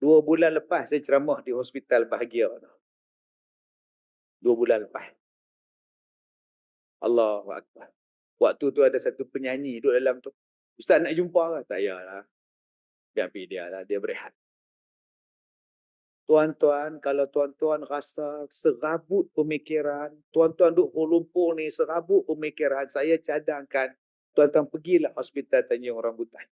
2 bulan lepas saya ceramah di Hospital Bahagia. 2 bulan lepas. Allahu Akbar. Waktu tu ada satu penyanyi duduk dalam tu. Ustaz nak jumpa ke? Tak payahlah. Biar pergi dia lah. Dia berehat. Tuan-tuan, kalau tuan-tuan rasa serabut pemikiran, tuan-tuan duduk Kuala Lumpur ni serabut pemikiran, saya cadangkan tuan-tuan pergilah Hospital Tanjung Rambutan.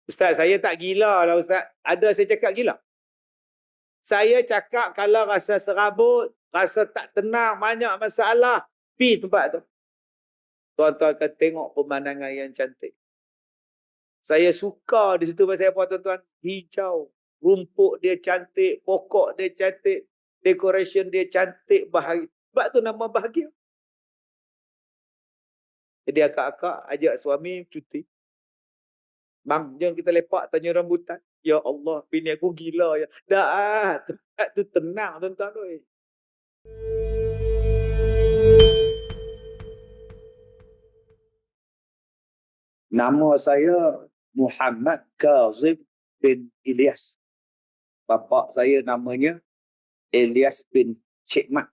Ustaz, saya tak gila lah Ustaz. Ada saya cakap gila? Saya cakap kalau rasa serabut, rasa tak tenang, banyak masalah, pergi tempat tu. Tuan-tuan akan tengok pemandangan yang cantik. Saya suka di situ pasal apa tuan-tuan? Hijau. Rumput dia cantik, pokok dia cantik, decoration dia cantik, bahagia. Sebab tu nama bahagia. Jadi akak-akak ajak suami cuti. Bang, jom kita lepak Tanjung Rambutan. Ya Allah, bini aku gila ya. Dah, tempat tu tenang tuan-tuan. Nama saya Muhammad Kazim bin Ilyas. Bapa saya namanya Ilyas bin Cik Mat.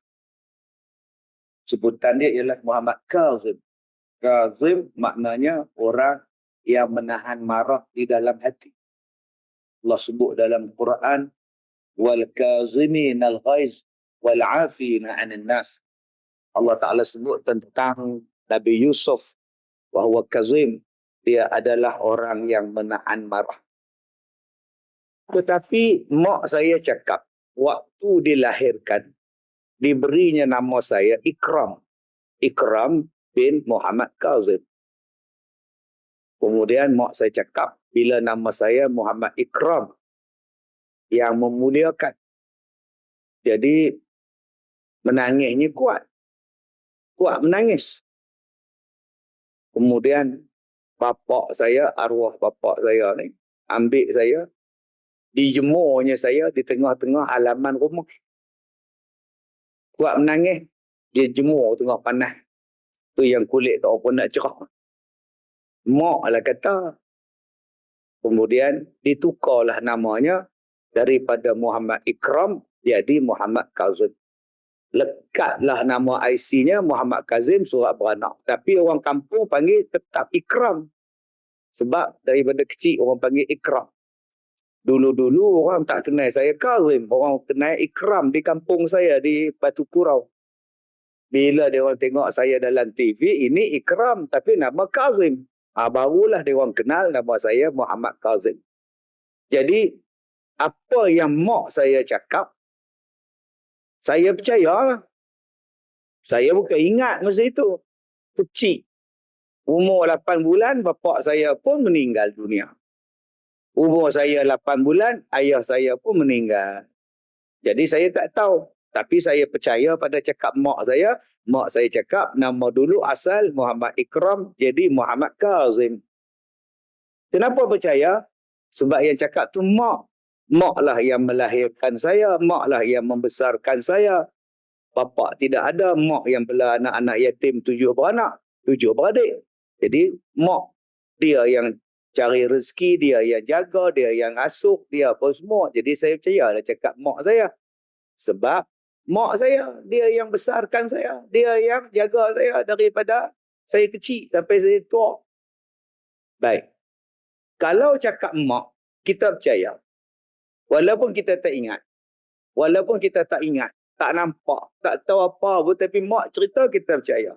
Sebutan dia ialah Muhammad Kazim. Kazim maknanya orang yang menahan marah di dalam hati. Allah sebut dalam Quran, wal kaziminal ghaiz wal 'afina 'anil nas. Allah Taala sebut tentang Nabi Yusuf bahwa Kazim, dia adalah orang yang menahan marah. Tetapi mak saya cakap, waktu dilahirkan, diberinya nama saya Ikram. Ikram bin Muhammad Kazim. Kemudian mak saya cakap, bila nama saya Muhammad Ikram, yang memuliakan. Jadi, menangisnya kuat. Kuat menangis. Kemudian, bapak saya, arwah bapak saya ni, ambil saya, dijemurnya saya di tengah-tengah halaman rumah. Kuat menangis, dia jemur tengah panas. Tu yang kulit tak apa nak cerah. Mak lah kata. Kemudian ditukarlah namanya daripada Muhammad Ikram jadi Muhammad Kazim. Lekatlah nama IC-nya Muhammad Kazim surat beranak. Tapi orang kampung panggil tetap Ikram. Sebab daripada kecil orang panggil Ikram. Dulu-dulu orang tak kenal saya Kazim. Orang kenal Ikram di kampung saya di Batu Kurau. Bila dia orang tengok saya dalam TV, ini Ikram tapi nama Kazim. Barulah dia orang kenal nama saya Muhammad Kazim. Jadi, apa yang mak saya cakap, saya percayalah. Saya bukan ingat masa itu. Kecil. Umur 8 bulan, bapak saya pun meninggal dunia. Umur saya 8 bulan, ayah saya pun meninggal. Jadi saya tak tahu. Tapi saya percaya pada cakap mak saya. Mak saya cakap nama dulu asal Muhammad Ikram jadi Muhammad Kazim. Kenapa percaya? Sebab yang cakap tu mak. Mak lah yang melahirkan saya. Mak lah yang membesarkan saya. Bapak tidak ada. Mak yang bela anak-anak yatim 7 beranak. 7 beradik. Jadi mak dia yang cari rezeki, dia yang jaga, dia yang asuh, dia apa semua. Jadi saya percayalah cakap mak saya. Sebab mak saya, dia yang besarkan saya. Dia yang jaga saya daripada saya kecil sampai saya tua. Baik. Kalau cakap mak, kita percaya. Walaupun kita tak ingat. Walaupun kita tak ingat. Tak nampak. Tak tahu apa pun. Tapi mak cerita, kita percaya.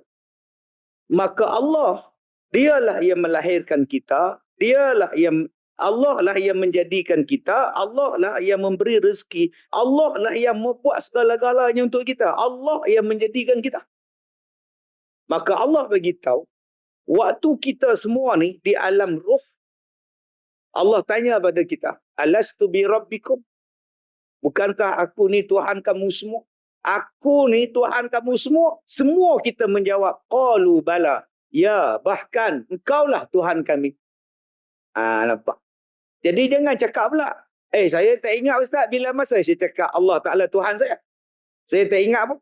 Maka Allah, dialah yang melahirkan kita. Dialah yang Allah lah yang menjadikan kita. Allah lah yang memberi rezeki. Allah lah yang membuat segala-galanya untuk kita. Allah yang menjadikan kita. Maka Allah beritahu, waktu kita semua ni di alam ruh, Allah tanya pada kita, alastu bi rabbikum? Bukankah aku ni Tuhan kamu semua? Aku ni Tuhan kamu semua? Semua kita menjawab, qalu bala. Ya, bahkan engkaulah Tuhan kami. Nampak? Jadi jangan cakap pula, saya tak ingat Ustaz bila masa saya cakap Allah Ta'ala Tuhan saya. Saya tak ingat pun.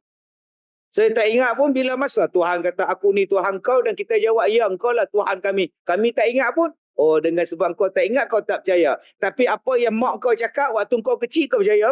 Saya tak ingat pun bila masa Tuhan kata aku ni Tuhan kau dan kita jawab ya engkau lah Tuhan kami. Kami tak ingat pun. Oh, dengan sebab kau tak ingat, kau tak percaya. Tapi apa yang mak kau cakap waktu kau kecil, kau percaya?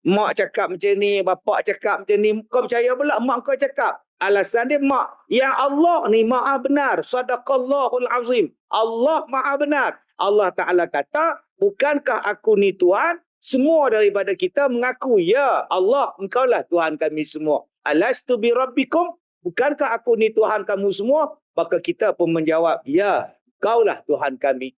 Mak cakap macam ni, bapak cakap macam ni, kau percaya pula mak kau cakap. Alasan dia mak. Yang Allah ni maha benar. Sadaqallahul azim. Allah maha benar. Allah Ta'ala kata, bukankah aku ni Tuhan? Semua daripada kita mengaku, ya Allah, engkaulah Tuhan kami semua. Alastu bi rabbikum? Bukankah aku ni Tuhan kamu semua? Maka kita pun menjawab, ya, kaulah Tuhan kami.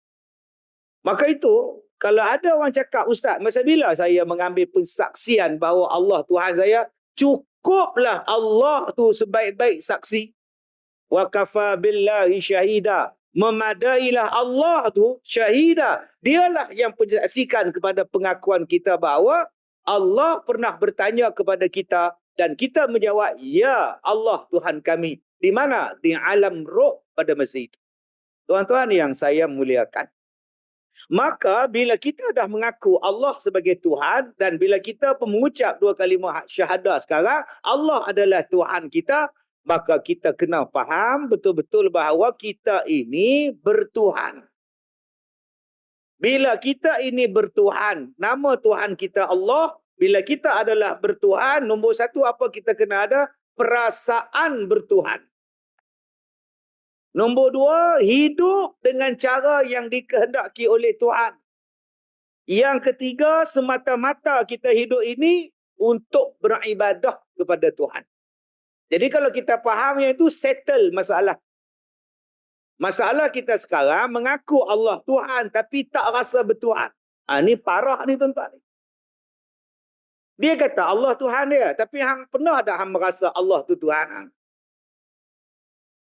Maka itu, kalau ada orang cakap, Ustaz, masa bila saya mengambil pensaksian bahawa Allah Tuhan saya, cukuplah Allah tu sebaik-baik saksi. Wa kafa billahi syahida. Memadailah Allah tu syahida. Dialah yang menyaksikan kepada pengakuan kita bahawa Allah pernah bertanya kepada kita dan kita menjawab, ya Allah Tuhan kami. Di mana? Di alam roh pada masa itu. Tuan-tuan yang saya muliakan. Maka bila kita dah mengaku Allah sebagai Tuhan dan bila kita mengucap dua kalimah syahadah sekarang, Allah adalah Tuhan kita, maka kita kena faham betul-betul bahawa kita ini bertuhan. Bila kita ini bertuhan, nama Tuhan kita Allah, bila kita adalah bertuhan, nombor satu apa kita kena ada? Perasaan bertuhan. Nombor dua, hidup dengan cara yang dikehendaki oleh Tuhan. Yang ketiga, semata-mata kita hidup ini untuk beribadah kepada Tuhan. Jadi kalau kita faham yang itu, settle masalah. Masalah kita sekarang mengaku Allah Tuhan tapi tak rasa bertuhan. Ini parah ni tuan-tuan. Dia kata Allah Tuhan dia, tapi hang pernah tak hang merasa Allah tu Tuhan hang?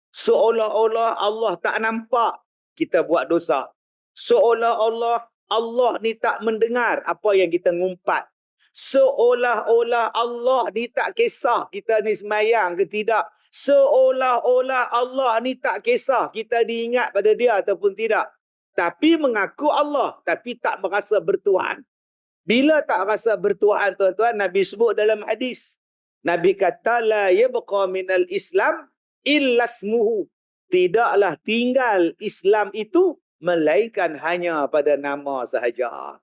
Seolah-olah Allah tak nampak kita buat dosa. Seolah-olah Allah ni tak mendengar apa yang kita ngumpat. Seolah-olah Allah ni tak kisah kita ni semayang ke tidak. Seolah-olah Allah ni tak kisah kita diingat pada dia ataupun tidak. Tapi mengaku Allah, tapi tak merasa bertuhan. Bila tak rasa bertuhan, tuan-tuan, Nabi sebut dalam hadis. Nabi kata, la yabqa minal Islam illa ismuhu. Tidaklah tinggal Islam itu melainkan hanya pada nama sahaja.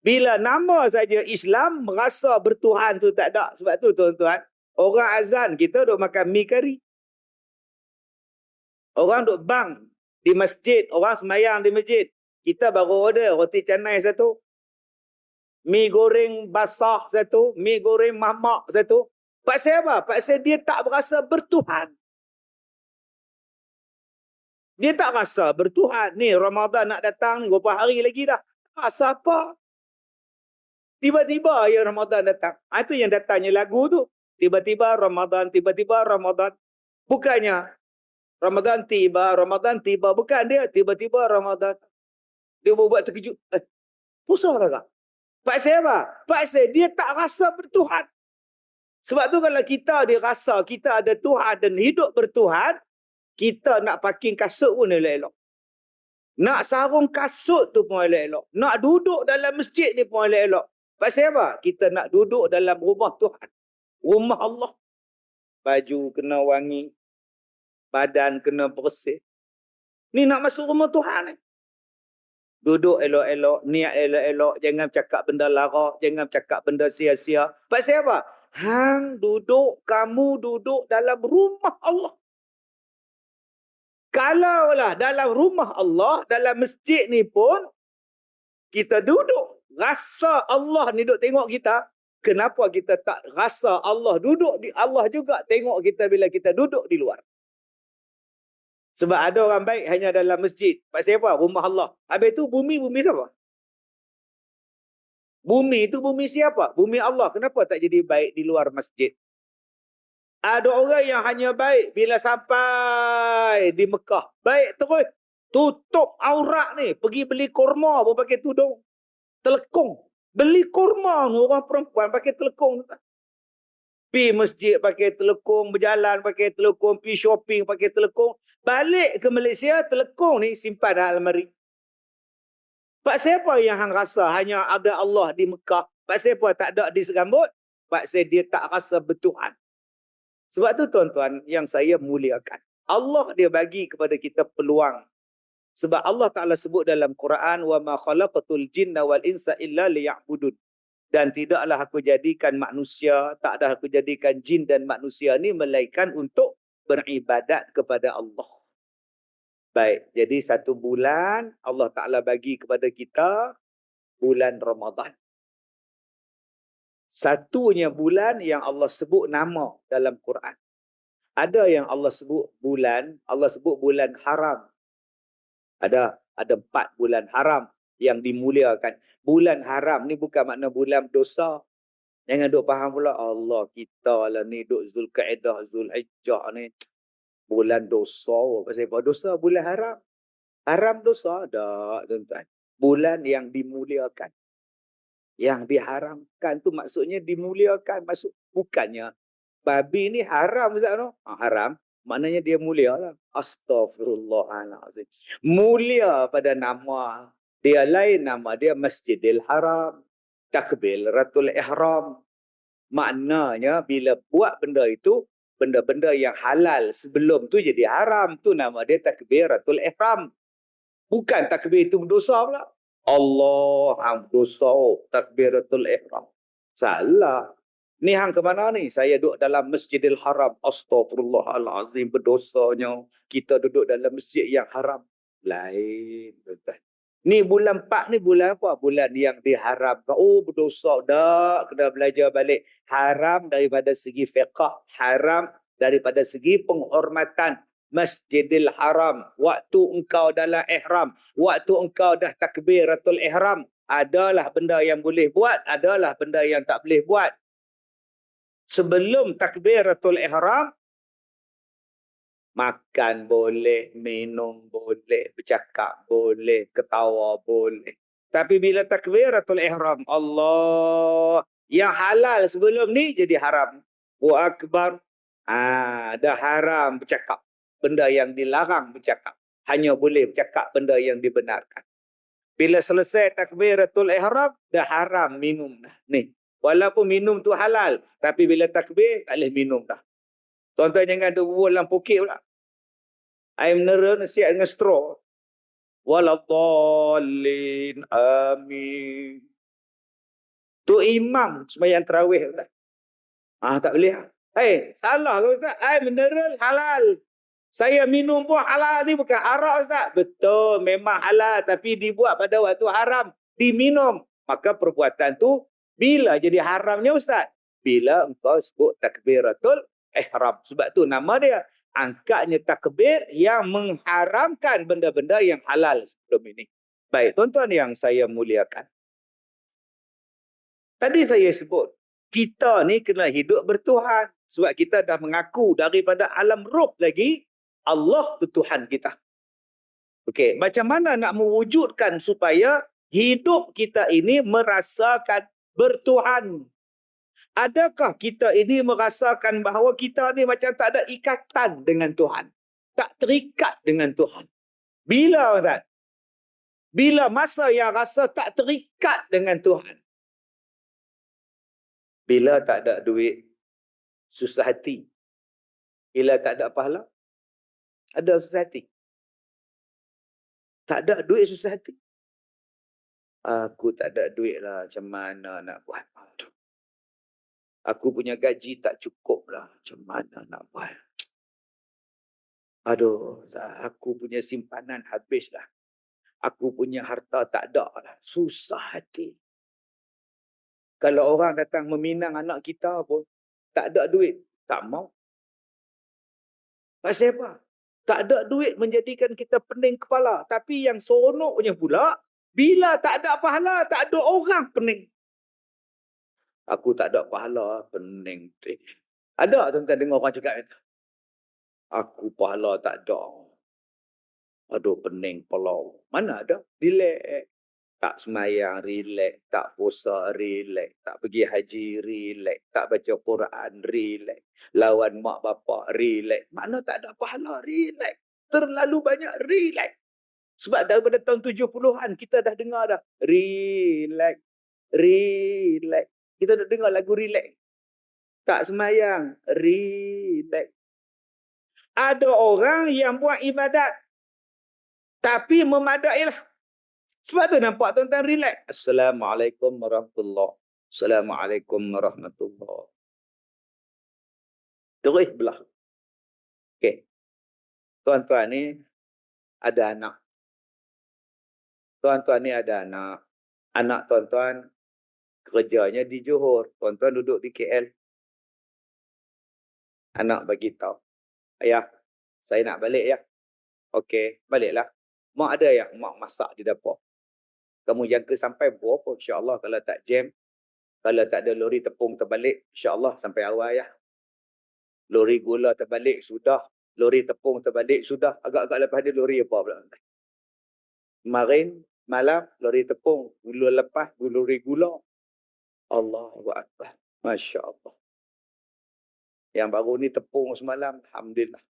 Bila nama saja Islam, merasa bertuhan tu tak ada. Sebab tu tuan-tuan, orang azan kita duk makan mi kari. Orang duk bang di masjid, orang semayang di masjid. Kita baru order roti canai satu, mi goreng basah satu, mi goreng mamak satu. Pasal apa? Pasal dia tak berasa bertuhan. Dia tak rasa bertuhan. Ni Ramadan nak datang ni, berapa hari lagi dah. Rasa apa? Tiba-tiba ya Ramadan datang. Itu yang datangnya lagu tu. Tiba-tiba Ramadan, tiba-tiba Ramadan. Bukannya Ramadan tiba. Bukan dia. Tiba-tiba Ramadan. Dia buat terkejut. Pusah tak? Pasal apa? Pasal dia tak rasa bertuhan. Sebab tu kalau kita dirasa kita ada Tuhan dan hidup bertuhan, kita nak parking kasut pun elok-elok. Nak sarung kasut tu pun elok-elok. Nak duduk dalam masjid ni pun elok-elok. Pasal apa? Kita nak duduk dalam rumah Tuhan. Rumah Allah. Baju kena wangi. Badan kena bersih. Ni nak masuk rumah Tuhan ni. Duduk elok-elok. Niat elok-elok. Jangan cakap benda lara. Jangan cakap benda sia-sia. Pasal apa? Kamu duduk dalam rumah Allah. Kalaulah dalam rumah Allah, dalam masjid ni pun, kita duduk, rasa Allah ni duduk tengok kita, kenapa kita tak rasa Allah duduk di Allah juga tengok kita bila kita duduk di luar? Sebab ada orang baik hanya dalam masjid. Pasal apa? Rumah Allah. Habis tu bumi siapa? Bumi itu bumi siapa? Bumi Allah. Kenapa tak jadi baik di luar masjid? Ada orang yang hanya baik bila sampai di Mekah. Baik terus. Tutup aurat ni. Pergi beli kurma pun pakai tudung. Telekung. Beli kurma ni orang perempuan pakai telekung. Pergi masjid pakai telekung. Berjalan pakai telekung. Pergi shopping pakai telekung. Balik ke Malaysia, telekung ni simpan dalam almari. Pak siapa yang hang rasa hanya ada Allah di Mekah? Pak siapa tak ada di Serambut? Pak saya dia tak rasa bertuhan. Sebab tu tuan-tuan yang saya muliakan. Allah dia bagi kepada kita peluang. Sebab Allah Ta'ala sebut dalam Quran, وَمَا خَلَقَتُ الْجِنَّ وَالْإِنسَ إِلَّا لِيَعْبُدُونَ. Dan tidaklah aku jadikan manusia, tak ada aku jadikan jin dan manusia ni melainkan untuk beribadat kepada Allah. Baik, jadi satu bulan Allah Ta'ala bagi kepada kita bulan Ramadan. Satunya bulan yang Allah sebut nama dalam Quran. Ada yang Allah sebut bulan haram. Ada 4 bulan haram yang dimuliakan. Bulan haram ni bukan makna bulan dosa. Jangan duk faham pula, Allah kita lah ni duk Zulkaidah, Zulhijjah ni bulan dosa. Pasal apa dosa bulan haram? Haram dosa? Tak, tuan-tuan. Bulan yang dimuliakan. Yang diharamkan tu maksudnya dimuliakan. Bukannya babi ni haram, Ustaz no? Haram. Maknanya dia mulia lah. Astaghfirullahaladzim. Mulia pada nama. Dia lain, nama dia Masjidil Haram. Takbiratul Ihram. Maknanya bila buat benda itu, benda-benda yang halal sebelum tu jadi haram. Tu nama dia Takbiratul Ihram. Bukan takbir itu dosa pula. Allah dosa. Takbiratul Ihram. Salah. Ni hang ke mana ni? Saya duduk dalam Masjidil Haram. Astaghfirullahalazim, berdosanya. Kita duduk dalam masjid yang haram. Lain. Ni bulan 4 ni bulan apa? Bulan yang diharamkan. Oh, berdosa. Dah, kena belajar balik. Haram daripada segi fiqh. Haram daripada segi penghormatan. Masjidil Haram. Waktu engkau dalam ihram. Waktu engkau dah takbiratul ihram. Adalah benda yang boleh buat. Adalah benda yang tak boleh buat. Sebelum takbiratul ihram, makan boleh, minum boleh, bercakap boleh, ketawa boleh. Tapi bila takbiratul ihram, Allah, yang halal sebelum ni jadi haram. Wa akbar. Dah haram bercakap. Benda yang dilarang bercakap. Hanya boleh bercakap benda yang dibenarkan. Bila selesai takbiratul ihram, dah haram minum dah. Ni. Walaupun minum tu halal. Tapi bila takbir, tak boleh minum dah. Tuan-tuan jangan ada buah dalam pokek pula. Air mineral nasihat dengan straw. Waladhalin. Amin. Tu imam sembahyang tarawih. Tak boleh. Salah Ustaz. Air mineral halal. Saya minum pun halal ni bukan arak Ustaz. Betul, memang halal. Tapi dibuat pada waktu haram. Diminum. Maka perbuatan tu bila jadi haramnya Ustaz? Bila engkau sebut takbiratul ihram. Sebab tu nama dia. Angkatnya takbir yang mengharamkan benda-benda yang halal sebelum ini. Baik, tuan-tuan yang saya muliakan. Tadi saya sebut, kita ni kena hidup bertuhan. Sebab kita dah mengaku daripada alam roh lagi, Allah tu Tuhan kita. Okey, macam mana nak mewujudkan supaya hidup kita ini merasakan bertuhan? Adakah kita ini merasakan bahawa kita ni macam tak ada ikatan dengan Tuhan? Tak terikat dengan Tuhan. Bila Ustaz? Bila masa yang rasa tak terikat dengan Tuhan? Bila tak ada duit, susah hati. Bila tak ada pahala, ada susah hati. Tak ada duit, susah hati. Aku tak ada duit lah, macam mana nak buat? Aduh. Aku punya gaji tak cukup lah, macam mana nak buat? Aduh, aku punya simpanan habis lah. Aku punya harta tak ada lah, susah hati. Kalau orang datang meminang anak kita pun, tak ada duit, tak mau. Pasal apa? Tak ada duit menjadikan kita pening kepala. Tapi yang seronoknya pula, bila tak ada pahala, tak ada orang pening. Aku tak ada pahala, pening. Ada tuan-tuan dengar orang cakap itu? Aku pahala tak ada. Aduh, pening kepala. Mana ada? Relax. Tak semayang, relax. Tak puasa, relax. Tak pergi haji, relax. Tak baca Quran, relax. Lawan mak bapak, relax. Mana tak ada pahala, relax. Terlalu banyak, relax. Sebab daripada tahun 70-an, kita dah dengar dah. Relax. Relax. Kita dah dengar lagu relax. Tak semayang, relax. Ada orang yang buat ibadat. Tapi memadailah. Sebab tu nampak tuan-tuan relax. Assalamualaikum warahmatullahi. Assalamualaikum warahmatullahi. Terus belah. Okey. Tuan-tuan ni ada anak. Tuan-tuan ni ada anak. Anak tuan-tuan kerjanya di Johor. Tuan-tuan duduk di KL. Anak bagi tahu, ayah, saya nak balik ya. Okey, baliklah. Mak ada ya, mak masak di dapur. Kamu jangka sampai berapa? InsyaAllah kalau tak jam, kalau tak ada lori tepung terbalik, insyaAllah sampai awal ya. Lori gula terbalik sudah, lori tepung terbalik sudah. Agak-agak lepas dia lori apa pula? Kemarin malam lori tepung, gula lepas lori gula. Allahu Akbar. Masya Allah. Yang baru ni tepung semalam, alhamdulillah.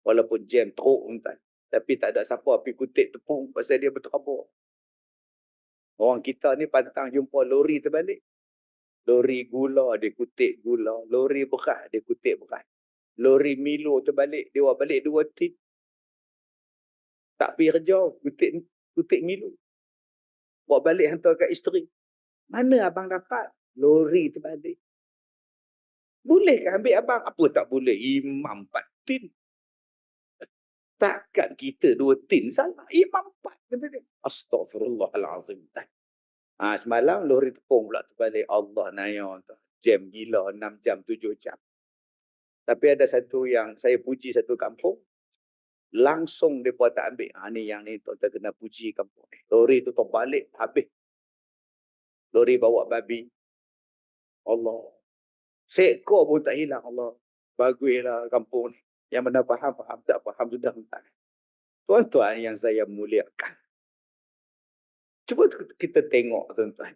Walaupun jam teruk tuan. Tapi tak ada siapa pergi kutip tepung pasal dia berterabur. Orang kita ni pantang jumpa lori terbalik. Lori gula dia kutip gula, lori beras dia kutip beras. Lori Milo terbalik, dia buat balik 2 tin. Tak pergi kerja, kutip Milo. Buat balik hantar kat isteri. Mana abang dapat? Lori terbalik. Boleh ke ambil abang? Apa tak boleh? Imam 4 tin. Takkan kita 2 tin salah. Imam 4 kata dia. Astaghfirullahalazim. Semalam lori tepung pula terbalik. Allah naya. Jam gila 6 jam, 7 jam. Tapi ada satu yang saya puji satu kampung. Langsung mereka tak ambil. Ni yang ni tuan-tuan kena puji kampung ni. Lori tu terbalik habis. Lori bawa babi. Allah. Seekor pun tak hilang Allah. Baguslah kampung ni. Yang mana faham, tak faham sudah entah. Tuan-tuan yang saya muliakan. Cuba kita tengok tuan-tuan.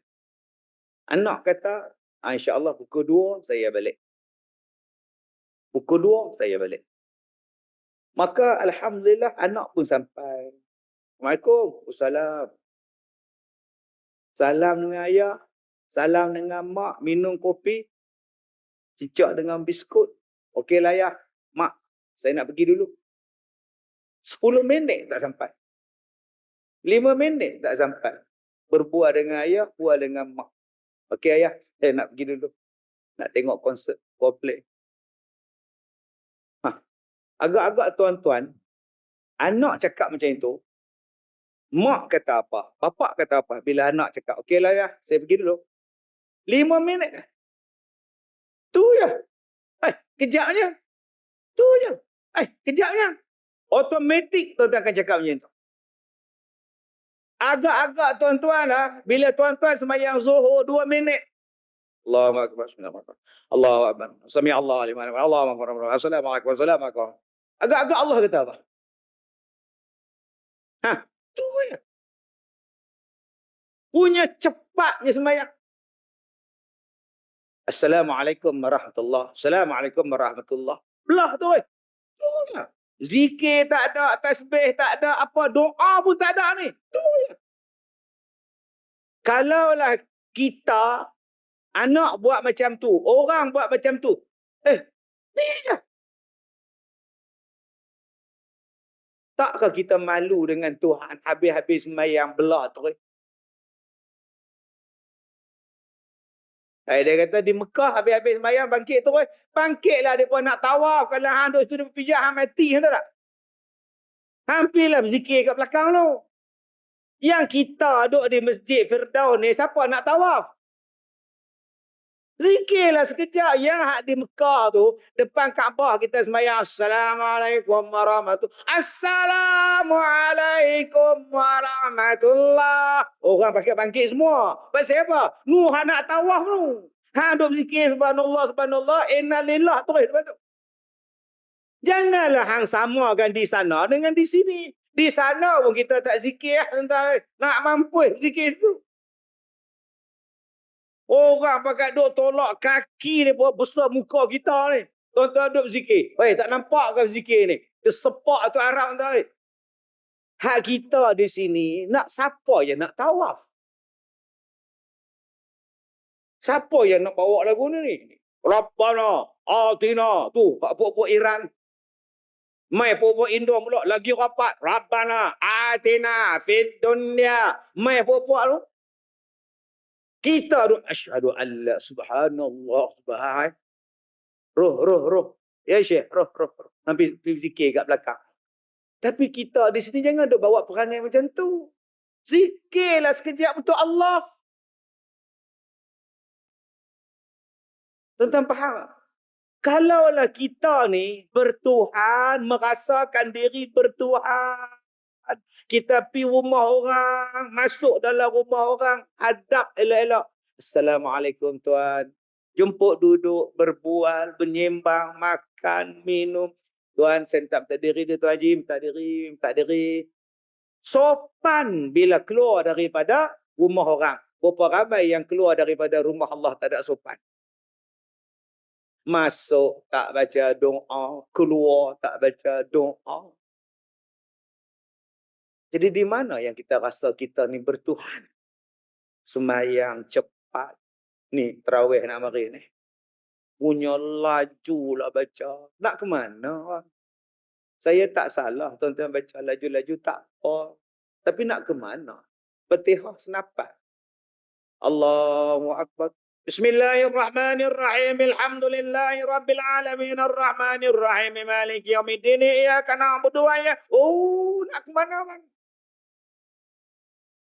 Anak kata, insya-Allah pukul 2 saya balik. Pukul 2 saya balik. Maka alhamdulillah anak pun sampai. Assalamualaikum. Wassalam. Salam dengan ayah. Salam dengan mak. Minum kopi. Cicak dengan biskut. Okeylah ayah. Mak, saya nak pergi dulu. 10 minit tak sampai. 5 minit tak sampai. Berbual dengan ayah, bual dengan mak. Okey ayah, saya nak pergi dulu. Nak tengok konsert Coldplay. Agak-agak tuan-tuan, anak cakap macam itu, mak kata apa? Bapak kata apa? Bila anak cakap, okeylah ayah, saya pergi dulu. 5 minit. Tu je. Kejapnya. Tu je. Kejapnya. Automatik tuan-tuan akan cakap macam tu. Agak-agak tuan-tuan bila tuan-tuan sembahyang Zuhur 2 minit. Allahu Akbar. Allahu Akbar. Sami Allah liman hamdah. Allahu Akbar. Assalamualaikum warahmatullahi. Agak-agak Allah kata apa? Tu je. Punya cepatnya sembahyang. Assalamualaikum warahmatullahi. Assalamualaikum warahmatullahi. Belah tu. Tu je. Zikir tak ada, tasbih tak ada, apa doa pun tak ada ni. Tu je. Kalaulah kita, anak buat macam tu, orang buat macam tu, ni je. Takkah kita malu dengan Tuhan habis-habis sembahyang belah tu? Dia kata di Mekah habis-habis sembahyang bangkit tu. Bangkitlah mereka nak tawaf. Kalau hang duduk situ pijak hang mati. Tahu tak? Hampirlah berzikir kat belakang tu. Yang kita duduk di Masjid Firdaus ni, siapa nak tawaf? Zikirlah sekejap. Yang hak di Mekah tu, depan Kaabah kita sembahyang. Assalamualaikum warahmatullahi. Assalamualaikum warahmatullahi. Orang pakai bangkit semua. Pasal apa? Nu hak nak tawaf tu. Hak duk zikir subhanallah, subhanallah. Innalillah terus lepas tu. Janganlah hang samakan di sana dengan di sini. Di sana pun kita tak zikir. Nak mampu zikir tu. Orang pakai duk tolak kaki ni buat besar muka kita ni. Tuan-tuan duk zikir. Tak nampak ke zikir ni? Dia sepak tu Arab tu. Hak kita di sini, nak siapa yang nak tawaf? Siapa yang nak bawa lagu ni? Rabbana, Atina. Tu, puak-puak Iran. Mai popo Indo pula lagi rapat. Rabbana atina fid dunya. Mai popo tu. Kita tu asyhadu an la subhanallah subhan. Roh. Ya Syekh, roh. Sampai zikir kat belakang. Tapi kita di sini jangan duk bawa perangai macam tu. Zikirlah sekejap untuk Allah. Tuan-tuan faham? Kalaulah kita ni bertuhan, merasakan diri bertuhan. Kita pergi rumah orang, masuk dalam rumah orang, hadap elok-elok. Assalamualaikum tuan. Jemput duduk, berbual, menyembang, makan, minum. Tuan, saya minta diri dia, Tuan Haji, minta diri. Sopan bila keluar daripada rumah orang. Berapa ramai yang keluar daripada rumah Allah tak ada sopan. Masuk tak baca doa, keluar tak baca doa. Jadi di mana yang kita rasa kita ni bertuhan? Semayang cepat. Ni tarawih nak mari ni. Punya laju lah baca. Nak ke mana? Saya tak salah tuan-tuan baca laju-laju tak apa. Tapi nak ke mana? Fatihah senapan. Allahu Akbar. Bismillahirrahmanirrahim. Alhamdulillahi rabbil alamin arrahmanir rahim maliki yaumiddin iyyaka na'budu wa iyyaka. Oh, nak ke mana bang?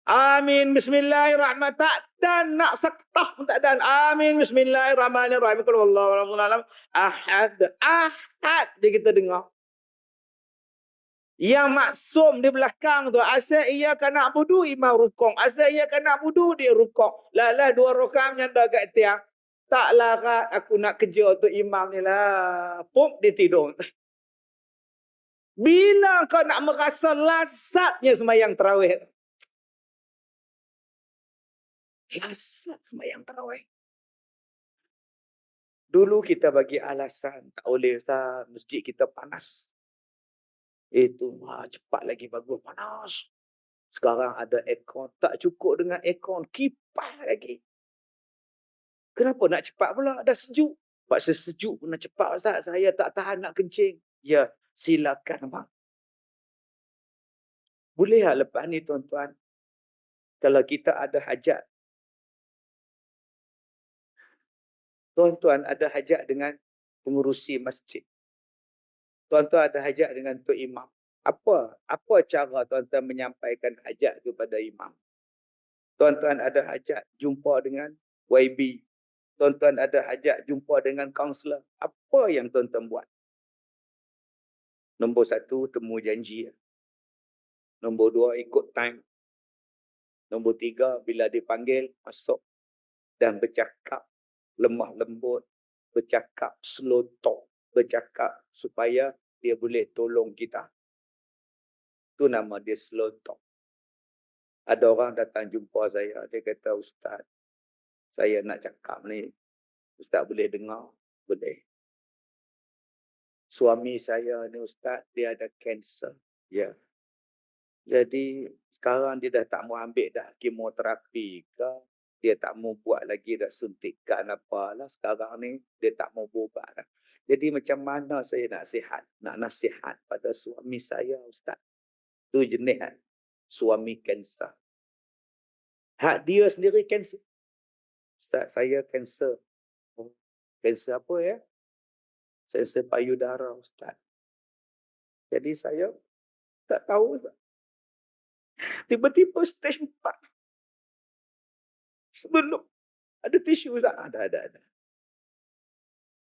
Amin bismillahirrahmanirrahim. Tak dan nak saktah pun tak dan. Amin bismillahirrahmanirrahim. Qul huwallahu ahad. Ahad dia kita dengar. Yang maksum di belakang tu asal ia kena budu imam rukuk. Asal ia kena budu dia rukuk. Lah 2 rakaat nyanda kat tiang. Tak larat aku nak kerja untuk imam ni lah. Pum dia tidur. Bila kau nak merasa lazatnya sembahyang tarawih? Lazat sembahyang tarawih. Dulu kita bagi alasan tak boleh Ustaz, masjid kita panas. Itu cepat lagi bagus panas. Sekarang ada aircon, tak cukup dengan aircon, kipas lagi. Kenapa nak cepat pula? Dah sejuk. Paksa sejuk nak cepat Ustaz, saya tak tahan nak kencing. Ya, silakan bang. Boleh tak lepas ni tuan-tuan? Kalau kita ada hajat. Tuan-tuan ada hajat dengan pengurusi masjid. Tuan-tuan ada hajat dengan Tok Imam. Apa cara tuan-tuan menyampaikan hajat kepada imam? Tuan-tuan ada hajat jumpa dengan YB. Tuan-tuan ada hajat jumpa dengan kaunselor. Apa yang tuan-tuan buat? Nombor 1, temu janji. Nombor 2, ikut time. Nombor 3, bila dipanggil, masuk. Dan bercakap lemah lembut. Bercakap slow talk. Bercakap supaya dia boleh tolong kita. Itu nama dia slow talk. Ada orang datang jumpa saya. Dia kata, Ustaz, saya nak cakap ni. Ustaz boleh dengar? Boleh. Suami saya ni Ustaz, dia ada kanser. Ya. Jadi sekarang dia dah tak mau ambil dah kemoterapi ke. Dia tak mau buat lagi dah suntikan apalah. Sekarang ni dia tak mau berubat dah. Jadi macam mana saya nak sihat? Nak nasihat pada suami saya Ustaz. Itu jenis suami kanser. Hak dia sendiri kanser. Ustaz saya kanser. Oh, kanser apa ya? Kanser payudara Ustaz. Jadi saya tak tahu Ustaz. Tiba-tiba stage 4. Sebelum ada tisu Ustaz. Ada.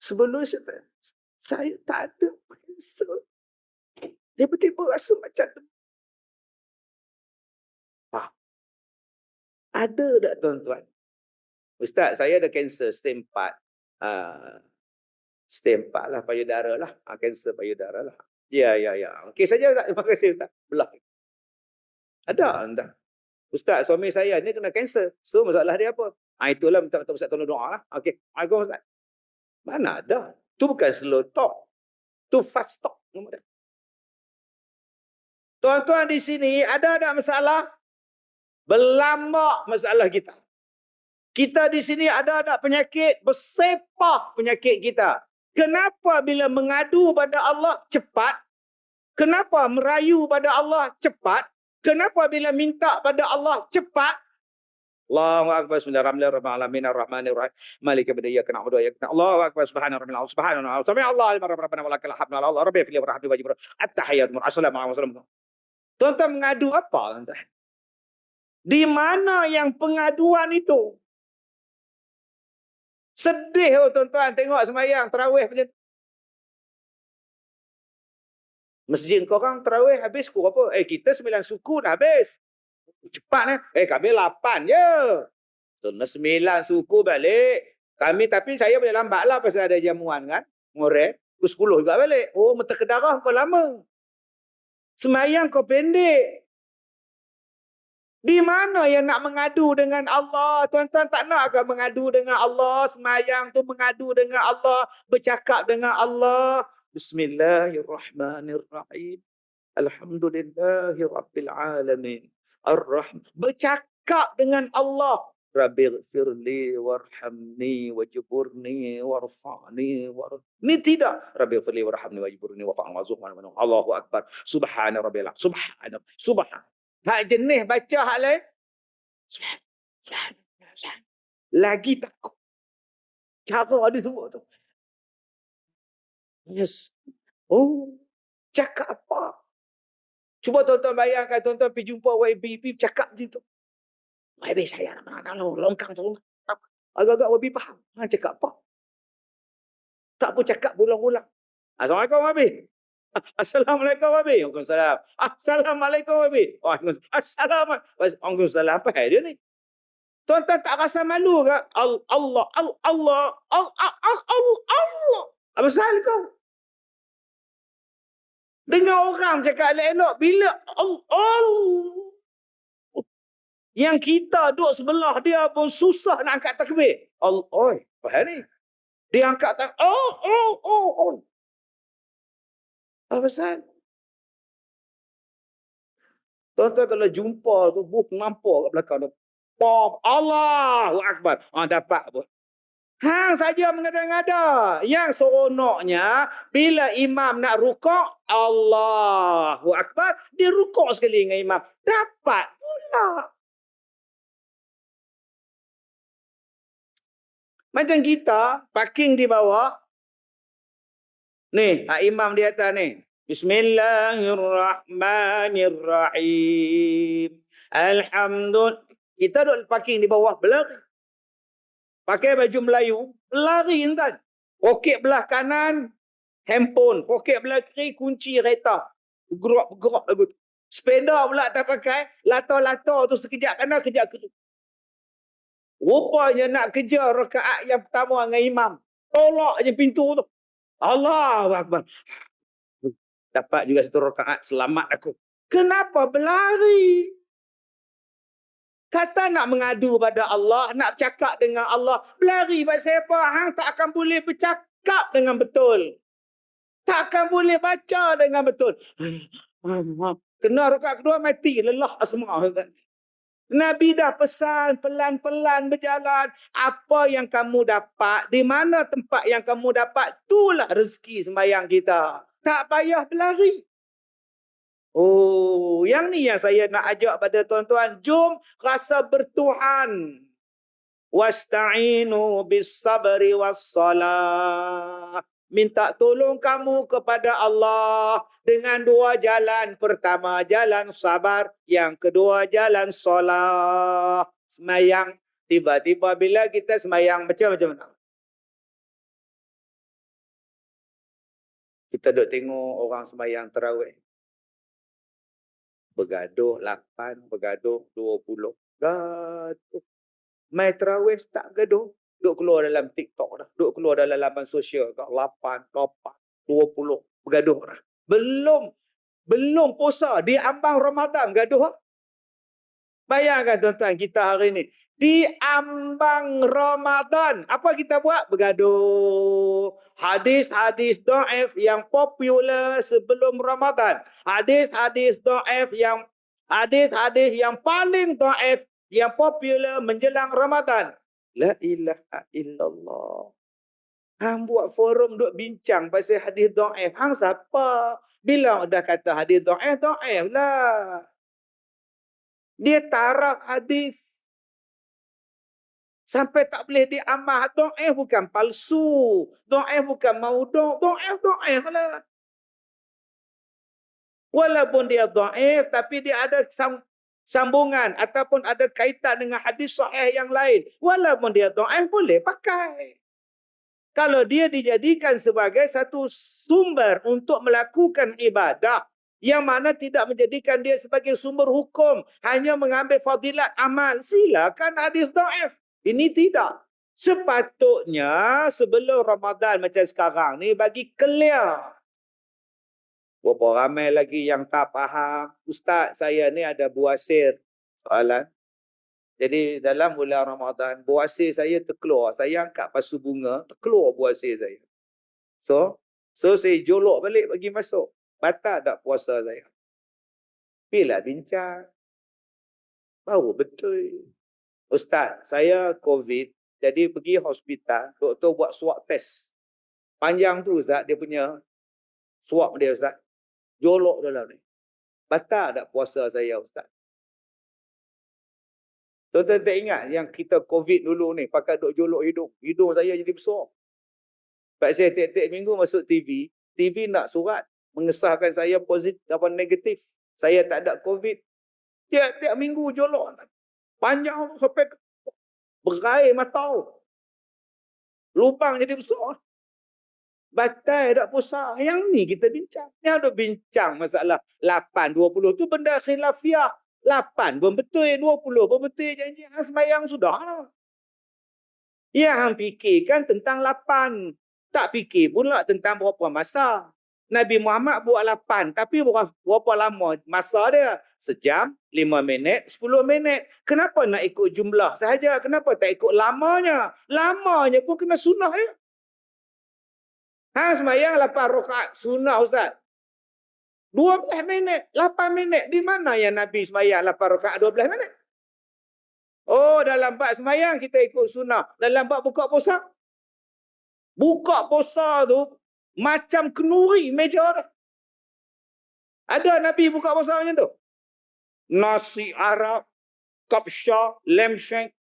Sebelum saya tak ada kanser. Tiba-tiba rasa macam tu. Ada tak tuan-tuan? Ustaz, saya ada kanser stage 4. Stage 4 lah, payudara lah. Kanser payudara lah. Ya. Okey saja Ustaz. Terima kasih Ustaz. Belah. Ada entah. Ustaz, suami saya ni kena kanser. So, masalah dia apa? Itulah minta Ustaz tolong doa lah. Okey. Assalamualaikum Ustaz. Mana ada? Tu bukan slow talk. Tu fast talk. Tuan-tuan di sini, ada tak masalah? Berlambak masalah kita. Kita di sini ada tak penyakit? Bersepah penyakit kita. Kenapa bila mengadu pada Allah cepat? Kenapa merayu pada Allah cepat? Kenapa bila minta pada Allah cepat? Allahu akbar, bismillahirrahmanirrahim, arrahmanirrahim, maliki yaumiddin, iyyaka na'budu wa iyyaka nasta'in. Allahu akbar, subhanallah, subhanallah, sami'allahu liman hamidah, rabbana walakal hamdu, Allah rabbi fil warhamni wajibur. At-tahiyyatu assalamu alaikum. Tuan-tuan mengadu apa, tuan-tuan? Di mana yang pengaduan itu? Sedih, oh tuan-tuan, tengok sembahyang tarawih macam tu. Masjid korang tarawih habis suku apa? Kita 9 suku dah habis. Cepat kami 8 je. So, 9 suku balik. Tapi saya boleh lambat lah pasal ada jamuan kan. Ngorek. Pukul 10 juga balik. Oh, mata kedarah kau lama. Semayang kau pendek. Di mana yang nak mengadu dengan Allah? Tuan-tuan tak nak ke mengadu dengan Allah? Semayang tu mengadu dengan Allah. Bercakap dengan Allah. Bismillahirrahmanirrahim. Alhamdulillahi Rabbil Alamin. Ar-Rahman. Bercakap dengan Allah. Rabbighfirli warhamni wajburni warfa'ni Ini tidak. Rabbighfirli warhamni wajburni warfa'ni warzuqni. Allahu Akbar. Subhana rabbil a'la. Subhan. Hak jenis baca hak lain. Subhan. Lagi takut. Cara dia semua tu. Yes. Oh. Cakap apa? Cuba tuan-tuan bayangkan, tuan-tuan pergi jumpa YB, cakap macam tu. YB saya nak longkang tu. Agak-agak YB faham. Cakap apa? Tak pun cakap berulang-ulang. Assalamualaikum YB. Assalamualaikum YB. Waalaikumsalam. Assalamualaikum YB. Waalaikumsalam. Apa dia ni? Tuan-tuan tak rasa malu ke? Allah. Apa salah kau? Dengar orang cakap elok-elok. Bila Allah. Yang kita duduk sebelah dia pun susah nak angkat takbir. Allah. Oi, apa ni? Dia angkat takbir. Oh. Apa salah? Tuan-tuan kalau jumpa tu, nampak kat belakang tu. Pom. Allahu Akbar. Dapat pun. Hang saja mengada-ngada. Yang seronoknya, bila imam nak rukuk, Allahu Akbar, dia rukuk sekali dengan imam. Dapat pula. Macam kita, parking di bawah. Ni, imam di atas ni. Bismillahirrahmanirrahim. Alhamdulillah. Kita duduk parking di bawah, berlari. Pakai baju Melayu, lari kan. Poket belah kanan, handphone. Poket belah kiri, kunci kereta. Bergerak lagu tu. Sepeda pula tak pakai, latar-latar tu sekejap kanan, kejap kiri. Rupanya nak kejar rakaat yang pertama dengan imam. Tolak je pintu tu. Allahu Akbar. Dapat juga satu rakaat, selamat aku. Kenapa berlari? Kata nak mengadu pada Allah, nak cakap dengan Allah, berlari pasal apa? Hang tak akan boleh bercakap dengan betul. Tak akan boleh baca dengan betul. Kena rakaat kedua mati, lelah semua. Nabi dah pesan pelan-pelan berjalan. Apa yang kamu dapat, di mana tempat yang kamu dapat, itulah rezeki sembahyang kita. Tak payah berlari. Oh, yang ni yang saya nak ajak pada tuan-tuan. Jom rasa bertuhan. Wasta'inu bis-sabri was-salah. Minta tolong kamu kepada Allah dengan dua jalan. Pertama, jalan sabar. Yang kedua, jalan solat. Semayang. Tiba-tiba bila kita semayang macam mana? Kita duk tengok orang semayang tarawih. Bergaduh 8, bergaduh 20. Gaduh. Mai tarawih tak gaduh. Duk keluar dalam TikTok dah. Duk keluar dalam laman sosial. 8, 20. Bergaduh dah. Belum puasa. Di ambang Ramadan gaduh. Bayangkan tuan-tuan kita hari ni. Di ambang Ramadan. Apa kita buat? Bergaduh. Hadis-hadis dhaif yang popular sebelum Ramadan. Hadis-hadis dhaif yang paling dhaif yang popular menjelang Ramadan. La ilaha illallah. Hang buat forum duk bincang pasal hadis dhaif. Hang siapa? Bila dah kata hadis dhaif, dhaif lah. Dia taraf hadis. Sampai tak boleh diamal. Dhaif bukan palsu. Dhaif bukan maudhu'. Dhaif lah. Walaupun dia dhaif, tapi dia ada sambungan ataupun ada kaitan dengan hadis sahih yang lain. Walaupun dia dhaif, boleh pakai. Kalau dia dijadikan sebagai satu sumber untuk melakukan ibadah, yang mana tidak menjadikan dia sebagai sumber hukum, hanya mengambil fadilat amal, silakan hadis dhaif. Ini tidak. Sepatutnya sebelum Ramadan macam sekarang ni bagi clear. Berapa ramai lagi yang tak faham. Ustaz, saya ni ada buasir. Soalan. Jadi dalam bulan Ramadan, buasir saya terkeluar. Saya angkat pasu bunga, terkeluar buasir saya. So saya jolok balik bagi masuk. Batal tak puasa saya? Bila bincang. Baru betul. Ustaz, saya COVID. Jadi pergi hospital, doktor buat swab test. Panjang tu Ustaz, dia punya swab dia Ustaz. Jolok dalam ni. Batal tak puasa saya Ustaz? Tuan-tuan tak ingat yang kita COVID dulu ni, pakai duk jolok hidung. Hidung saya jadi besar. Sebab saya tiap-tiap minggu masuk TV. TV nak surat mengesahkan saya positif atau negatif. Saya tak ada COVID. Tiap-tiap minggu jolok. Panjang sampai berair mata. Lubang jadi besar. Batal tak puasa. Yang ni kita bincang. Yang ada bincang masalah 8-20 tu benda khilafiah. 8 pun betul, 20 pun betul. Janji sembahyang sudah lah. Yang fikirkan tentang 8. Tak fikir pula tentang berapa masa. Nabi Muhammad buat 8. Tapi berapa lama masa dia? Sejam, 5 minit, 10 minit. Kenapa nak ikut jumlah sahaja? Kenapa tak ikut lamanya? Lamanya pun kena sunnah ya. Sembahyang 8 rakaat. Sunnah Ustaz. 12 minit, 8 minit. Di mana yang Nabi sembahyang 8 rakaat 12 minit? Oh, dalam bab sembahyang kita ikut sunnah. Dalam bab buka puasa? Buka puasa tu macam kenuri meja dah. Ada Nabi buka puasa macam tu? Nasi Arab, kapsha, lamb shank.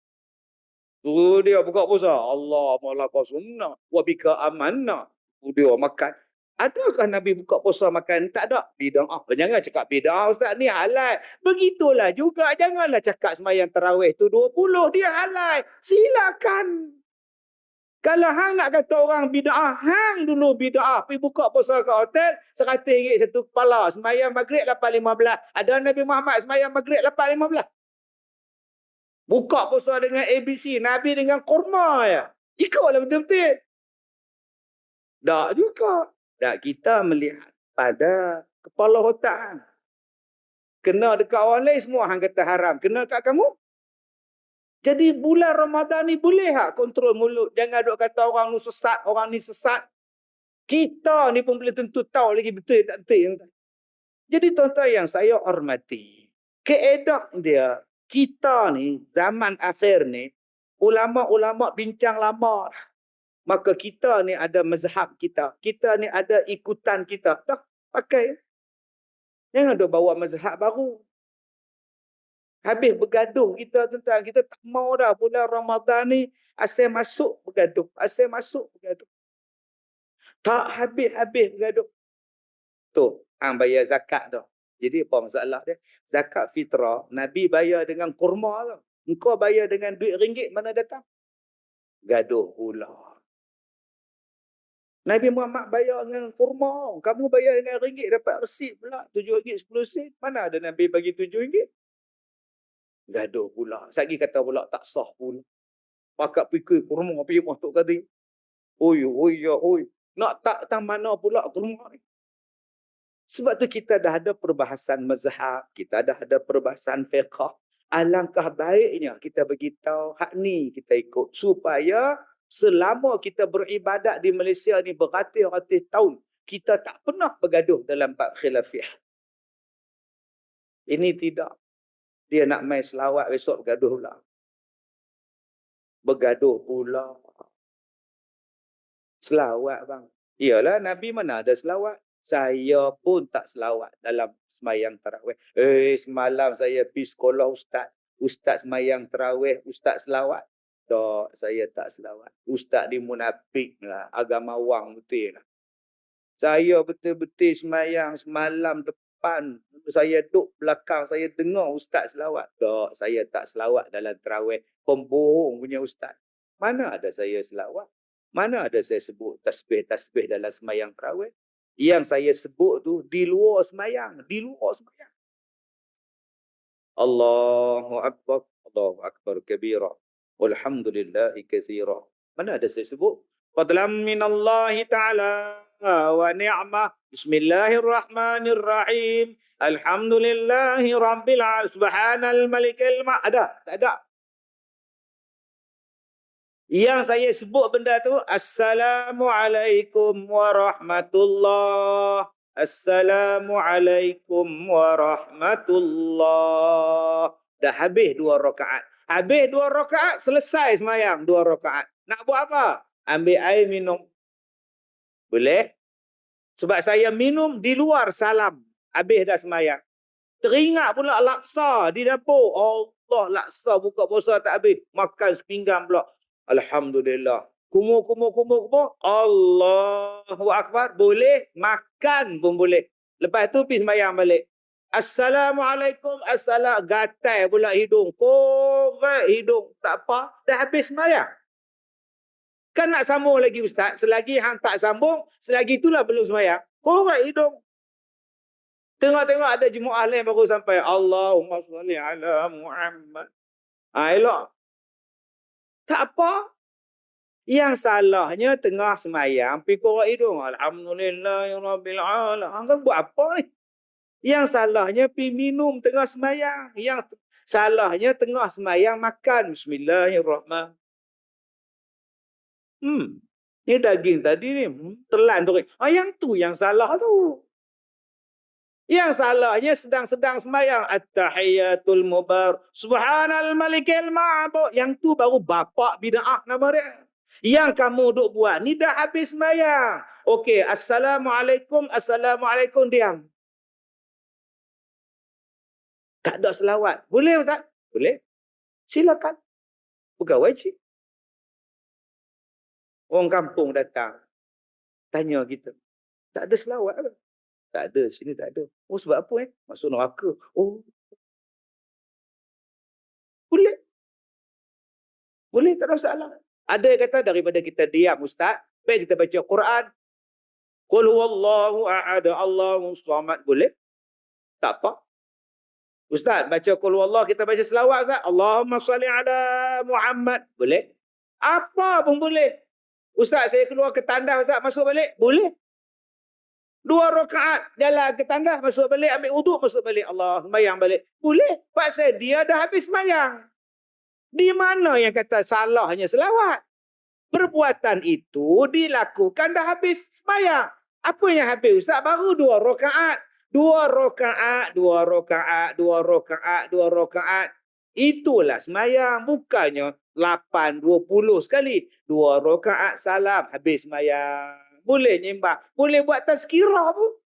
Tu dia buka puasa. Allah malaka sunnah. Wabika amanna. Tu dia makan. Adakah Nabi buka puasa makan? Tak ada. Bid'ah. Jangan cakap bid'ah Ustaz, ni halal. Begitulah juga. Janganlah cakap sembahyang tarawih tu 20. Dia halal. Silakan. Kalau hang nak kata orang bid'ah, hang dulu bid'ah. Pergi buka puasa ke hotel, RM100 satu kepala. Sembahyang maghrib 8.15. Ada Nabi Muhammad sembahyang maghrib 8.15. Buka puasa dengan ABC. Nabi dengan kurma ya. Ikutlah betul-betul. Tak juga. Tak, kita melihat pada kepala otak. Kena dekat orang lain semua hang kata haram. Kena kat kamu. Jadi bulan Ramadan ni boleh tak kontrol mulut? Jangan duk kata orang ni sesat, orang ni sesat. Kita ni pun boleh tentu tahu lagi betul tak betul. Jadi tuan-tuan yang saya hormati, keedah dia, kita ni zaman akhir ni, ulama-ulama bincang lama. Maka kita ni ada mazhab kita. Kita ni ada ikutan kita. Dah, pakai. Jangan duk bawa mazhab baru. Habis bergaduh kita tentang kita tak mau dah bulan Ramadan ni asal masuk bergaduh. Asal masuk bergaduh. Tak habis-habis bergaduh. Tu, hang bayar zakat tu. Jadi apa masalah dia? Zakat fitrah, Nabi bayar dengan kurma tu. Engkau bayar dengan duit ringgit mana datang? Gaduh pula. Nabi Muhammad bayar dengan kurma. Kamu bayar dengan ringgit dapat resit pula. RM7, 10 sen. Mana ada Nabi bagi RM7? Gaduh pula. Sagi kata pula tak sah pula. Pakat pikir kurma pergi masuk kadi. Oi. Nak tak tang mana pula kurma ni. Sebab tu kita dah ada perbahasan mazhab. Kita dah ada perbahasan fiqh. Alangkah baiknya kita beritahu hak ni kita ikut. Supaya selama kita beribadat di Malaysia ni beratus-ratus tahun, kita tak pernah bergaduh dalam bab khilafiah. Ini tidak. Dia nak main selawat, besok bergaduh pula. Bergaduh pula. Selawat bang. Iyalah, Nabi mana ada selawat. Saya pun tak selawat dalam semayang tarawih. Semalam saya pergi sekolah ustaz. Ustaz semayang tarawih, ustaz selawat. Tak, saya tak selawat. Ustaz ni munafik lah. Agama wang betul lah. Saya betul-betul semayang semalam depan. Saya duduk belakang, saya dengar ustaz selawat. Tak, saya tak selawat dalam tarawih. Pembohong punya ustaz. Mana ada saya selawat? Mana ada saya sebut tasbih-tasbih dalam semayang tarawih? Yang saya sebut tu di luar semayang. Di luar semayang. Allahu Akbar. Allahu Akbar kabira. Walhamdulillahi kathira. Mana ada saya sebut? Fadlam minallahi ta'ala wa ni'mah. Bismillahirrahmanirrahim. Alhamdulillahi rabbil alamin. Subhanal malikil ma'ada. Tak ada. Yang saya sebut benda tu, Assalamualaikum warahmatullahi. Assalamualaikum warahmatullahi. Dah habis 2 rakaat. Habis 2 rakaat, selesai semayang 2 rakaat. Nak buat apa? Ambil air minum. Boleh? Sebab saya minum di luar salam. Habis dah semayang. Teringat pula laksa di dapur. Allah, laksa buka puasa tak habis. Makan sepinggan pula. Alhamdulillah. Kumur. Allahu Akbar. Boleh. Makan pun boleh. Lepas tu pergi semayang balik. Assalamualaikum. Gatal pula hidung. Korek hidung. Tak apa. Dah habis semayang. Kan nak sambung lagi ustaz. Selagi hang tak sambung, selagi itulah belum semayang. Korek hidung. Tengok-tengok ada jemaah lain baru sampai. Allahumma salli ala Muhammad. Elok. Tak apa. Yang salahnya tengah semayang, pergi korek hidung. Alhamdulillahirabbil alamin. Hang buat apa ni? Yang salahnya pergi minum tengah semayang. Yang salahnya tengah semayang makan. Bismillahirrahmanirrahim. Ni daging tadi ni. Telan tu. Yang tu yang salah tu. Yang salahnya sedang-sedang semayang. At-tahiyatul mubarak. Subhanal malikil ma'bud. Yang tu baru bapak bida'ah nama dia. Yang kamu duk buat ni dah habis semayang. Okey, Assalamualaikum. Assalamualaikum, diam. Tak ada selawat. Boleh tak? Boleh. Silakan. Bukan wajib. Orang kampung datang. Tanya kita. Tak ada selawat ke? Tak ada, sini tak ada. Oh, sebab apa Masuk neraka. Oh. Boleh. Boleh, tak ada masalah. Ada yang kata daripada kita diam, ustaz, baik kita baca Quran. Qul huwallahu ahad, Allahu samad. Boleh? Tak apa. Ustaz, baca Qul huwallahu, kita baca selawat, ustaz. Allahumma salli ala Muhammad. Boleh? Apa pun boleh. Ustaz, saya keluar ke tandas, ustaz, masuk balik. Boleh? 2 rakaat jalan ke tandas, masuk balik, ambil wuduk, masuk balik. Allah, sembahyang balik. Boleh. Pasal dia dah habis sembahyang. Di mana yang kata salahnya selawat? Perbuatan itu dilakukan dah habis sembahyang. Apa yang habis, ustaz? Baru 2 rakaat. 2 rakaat, 2 rakaat, 2 rakaat, 2 rakaat. Itulah sembahyang. Bukannya 8, 20 sekali. 2 rakaat salam, habis sembahyang. Boleh nyembah. Boleh buat tazkirah pun.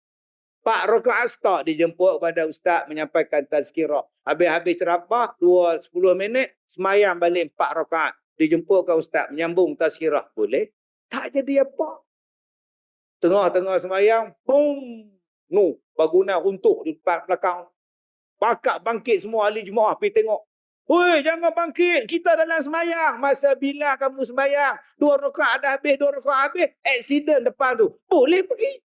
4 rakaat start dijemput kepada ustaz menyampaikan tazkirah. Habis-habis ceramah 10 minit, semayang balik 4 rakaat. Dijemput ke ustaz menyambung tazkirah. Boleh? Tak jadi apa. Tengah-tengah semayang, boom. No, bangunan runtuh di depan belakang. Pakak bangkit semua ahli jemaah pergi tengok. Hoi, jangan bangkit. Kita dalam semayang. Masa bila kamu semayang? 2 rakaat dah habis, 2 rakaat habis. Aksiden depan tu. Boleh pergi.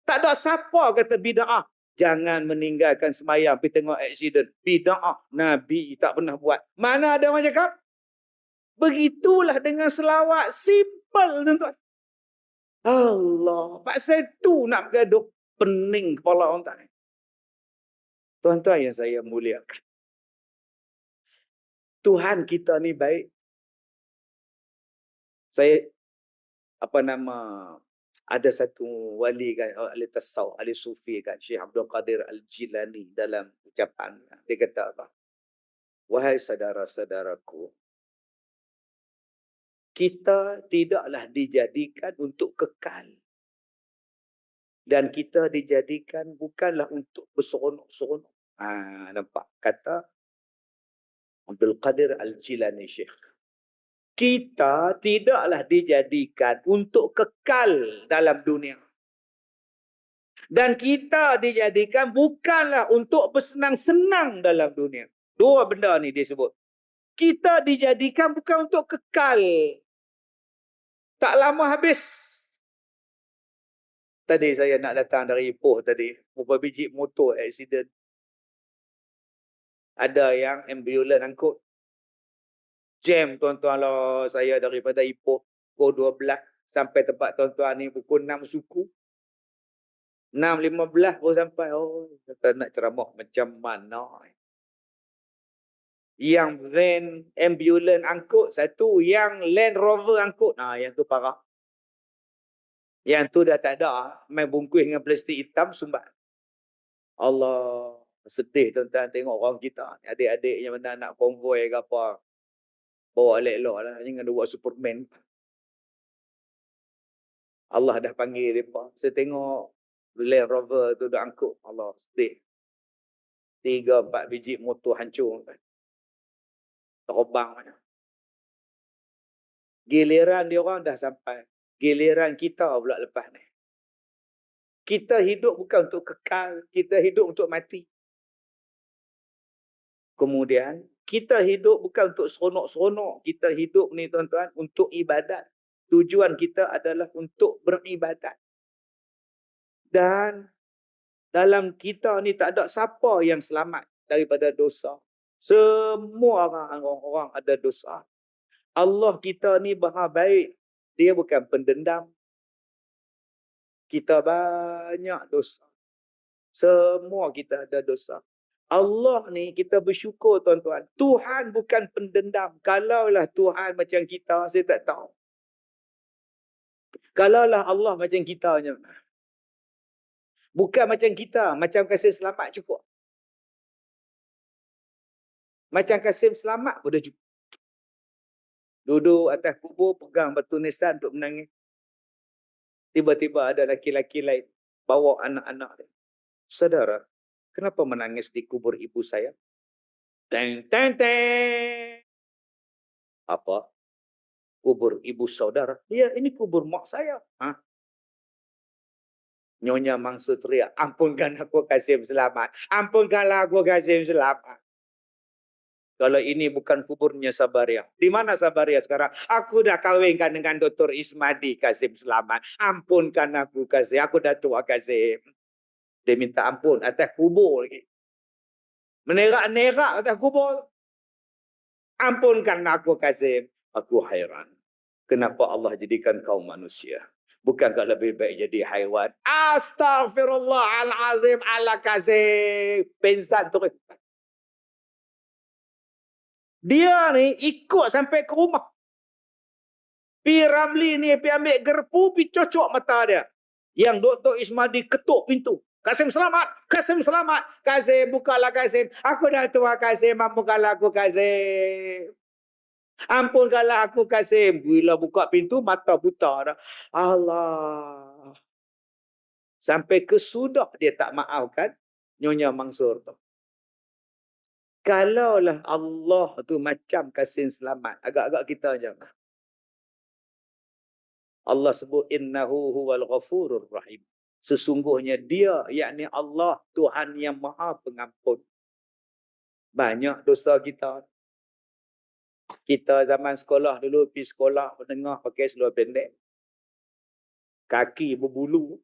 Tak ada siapa kata bida'ah. Jangan meninggalkan semayang pergi tengok aksiden. Bida'ah. Nabi tak pernah buat. Mana ada orang cakap? Begitulah dengan selawat. Simple, tuan-tuan. Allah. Pasal tu nak bergaduh. Pening kepala orang tak ni. Tuan-tuan yang saya muliakan. Tuhan kita ni baik. Saya ada satu wali kan, ahli tasawuf, ahli sufi kan, Syekh Abdul Qadir Al-Jilani dalam ucapan dia kata apa? Wahai saudara-saudaraku, kita tidaklah dijadikan untuk kekal. Dan kita dijadikan bukanlah untuk berseronok-seronok. Nampak kata Abdul Qadir Al-Jilani Syekh. Kita tidaklah dijadikan untuk kekal dalam dunia. Dan kita dijadikan bukanlah untuk bersenang-senang dalam dunia. Dua benda ni dia sebut. Kita dijadikan bukan untuk kekal. Tak lama habis. Tadi saya nak datang dari Ipoh tadi. Beberapa biji motor accident. Ada yang ambulans angkut. Jam tuan-tuan lah. Saya daripada Ipoh pukul 12 sampai tempat tuan-tuan ni pukul 6 suku. 6.15 baru sampai. Oh, kata nak ceramah macam mana. Yang van ambulans angkut satu, yang Land Rover angkut. Yang tu parah. Yang tu dah tak ada. Main bungkus dengan plastik hitam sumbat. Allah, sedih tuan-tuan tengok orang kita. Adik-adik yang mana nak konvoi ke apa. Bawa elok-elok lah. Jangan dia buat Superman. Allah dah panggil mereka. Saya tengok Land Rover tu dah angkut. Allah, sedih. 3-4 biji motor hancur. Terbang. Giliran dia orang dah sampai. Giliran kita pula lepas ni. Kita hidup bukan untuk kekal. Kita hidup untuk mati. Kemudian, kita hidup bukan untuk seronok-seronok. Kita hidup ni tuan-tuan untuk ibadat. Tujuan kita adalah untuk beribadat. Dan dalam kita ni tak ada siapa yang selamat daripada dosa. Semua orang ada dosa. Allah kita ni maha baik. Dia bukan pendendam. Kita banyak dosa. Semua kita ada dosa. Allah ni kita bersyukur tuan-tuan. Tuhan bukan pendendam. Kalaulah Tuhan macam kita, saya tak tahu. Kalaulah Allah macam kita, bukan macam kita, macam Kasim Selamat cukup. Macam Kasim Selamat pun dah cukup. Duduk atas kubur, pegang batu nisan untuk menangis. Tiba-tiba ada laki-laki lain bawa anak-anak dia. Saudara, kenapa menangis di kubur ibu saya? Teng, teng, teng. Apa? Kubur ibu saudara? Ya, ini kubur mak saya. Nyonya mangsa teriak, ampunkan aku Kasim Selamat. Ampunkanlah aku Kasim Selamat. Kalau ini bukan kuburnya Sabaria. Di mana Sabaria sekarang? Aku dah kahwinkan dengan Dr. Ismadi Kasim Selamat. Ampunkan aku Kasim. Aku dah tua Kasim. Dia minta ampun atas kubur lagi. Menerak-nerak atas kubur. Ampunkan aku Kasim. Aku hairan. Kenapa Allah jadikan kau manusia? Bukankah lebih baik jadi haiwan? Astaghfirullahalazim ala Kasim. Pingsan terus. Dia ni ikut sampai ke rumah. Pi Ramli ni pi ambil gerpu, pi cocok mata dia. Yang Dr. Ismadi ketuk pintu. Kasim Selamat, Kasim Selamat. Kasim, bukalah Kasim. Aku dah tua Kasim, ampunkanlah aku Kasim. Ampunkanlah aku Kasim. Bila buka pintu, mata buta dah. Allah. Sampai kesudah dia tak maafkan Nyonya Mansur tu. Kalaulah Allah tu macam Kasim Selamat, agak-agak kita macam mana? Allah sebut innahu huwal ghafurur rahim. Sesungguhnya dia, yakni Allah, Tuhan yang maha pengampun. Banyak dosa kita. Kita zaman sekolah dulu, pergi sekolah menengah pakai seluar pendek. Kaki berbulu.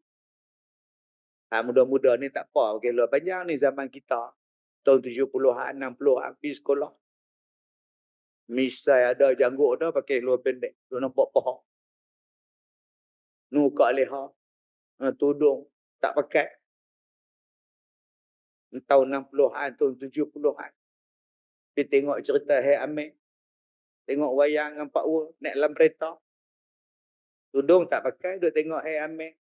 Muda-muda ni tak apa pakai seluar panjang ni zaman kita. Tahun 70-an, 60-an pergi sekolah. Misai ada janggut dah pakai seluar pendek. Tu nampak paha. Nuka leha. Tudung tak pakai. Tahun 60-an, tahun 70-an. Pergi tengok cerita Hai Amir. Tengok wayang dengan Pak Wu naik dalam kereta. Tudung tak pakai, duk tengok Hai Amir.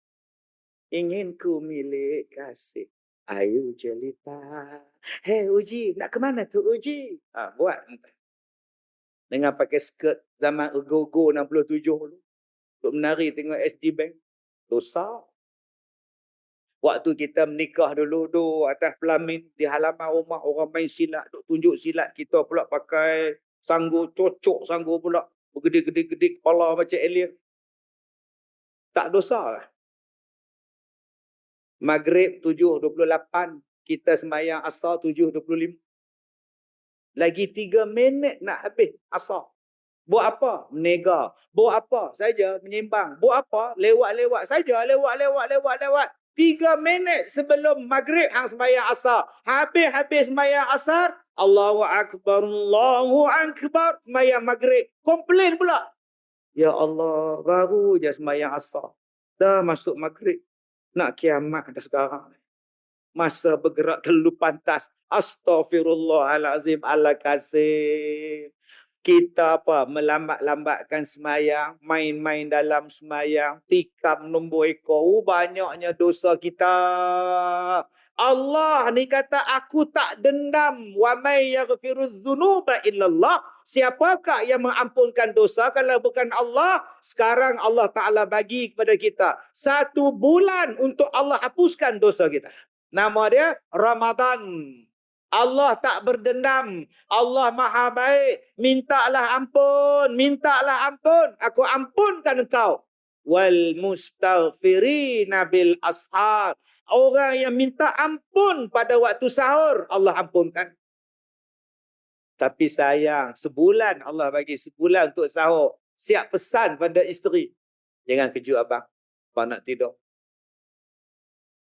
Ingin ku milik kasih. Ayu jelita. Hei Uji, nak ke mana tu Uji? Buat. Dengan pakai skirt zaman Ugo-Ugo 67 dulu. Duk menari tengok SG Bank. Dosa. Waktu kita menikah dulu, duduk atas pelamin di halaman rumah, orang main silat, duk tunjuk silat, kita pula pakai sanggu, cocok sanggu pula, bergede-gede kepala macam alien. Tak dosa lah. Maghrib 7.28, kita sembahyang asar 7.25. Lagi 3 minit nak habis asar. Buat apa? Menega. Buat apa? Saja menyimbang. Buat apa? Lewat-lewat saja. Lewat. 3 minit sebelum maghrib hang sembahyang asar. Habis sembahyang asar, Allahu Akbar, Allahu Akbar, sembahyang maghrib. Komplain pula. Ya Allah, baru je sembahyang asar. Dah masuk maghrib. Nak kiamat dah sekarang. Masa bergerak terlalu pantas. Astaghfirullahalazim, Allah kasih. Kita melambat-lambatkan semayang, main-main dalam semayang, tikam nombor ekor, banyaknya dosa kita. Allah ni kata, aku tak dendam. Wa may yaghfirudz dzunuba illallah. Siapakah yang mengampunkan dosa kalau bukan Allah? Sekarang Allah Ta'ala bagi kepada kita 1 bulan untuk Allah hapuskan dosa kita. Nama dia Ramadan. Allah tak berdendam. Allah maha baik. Mintalah ampun. Aku ampunkan engkau. Wal mustaghfirina bil ashar. Orang yang minta ampun pada waktu sahur, Allah ampunkan. Tapi sayang, sebulan Allah bagi sebulan untuk sahur. Siap pesan pada isteri. Jangan kejut abang. Abang nak tidur.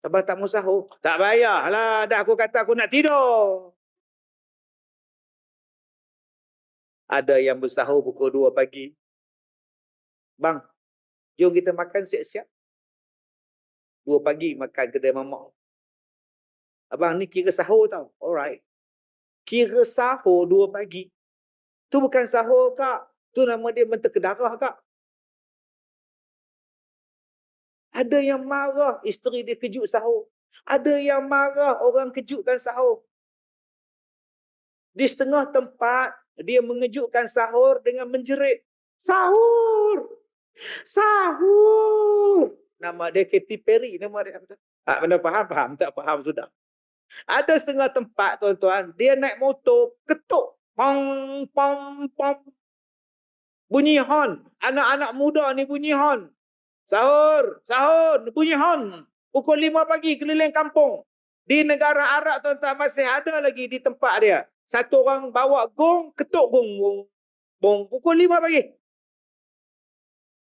Abang tak mau sahur. Tak payahlah. Dah aku kata aku nak tidur. Ada yang bersahur pukul 2 pagi. Bang, jom kita makan siap-siap. 2 pagi makan kedai mamak. Abang ni kira sahur tau. Alright. Kira sahur 2 pagi. Tu bukan sahur kak. Tu nama dia mentega darah kak. Ada yang marah isteri dia kejut sahur. Ada yang marah orang kejutkan sahur. Di setengah tempat, dia mengejutkan sahur dengan menjerit. Sahur! Sahur! Nama dia Katy Perry. Nama dia. Mana faham? Tak faham sudah. Ada setengah tempat, tuan-tuan, dia naik motor, ketuk. Pong, pong, pong. Bunyi hon. Anak-anak muda ni bunyi hon. Sahur, bunyi hon. Pukul 5 pagi keliling kampung. Di negara Arab, tuan-tuan, masih ada lagi di tempat dia. Satu orang bawa gong, ketuk gong. Bong, pukul 5 pagi.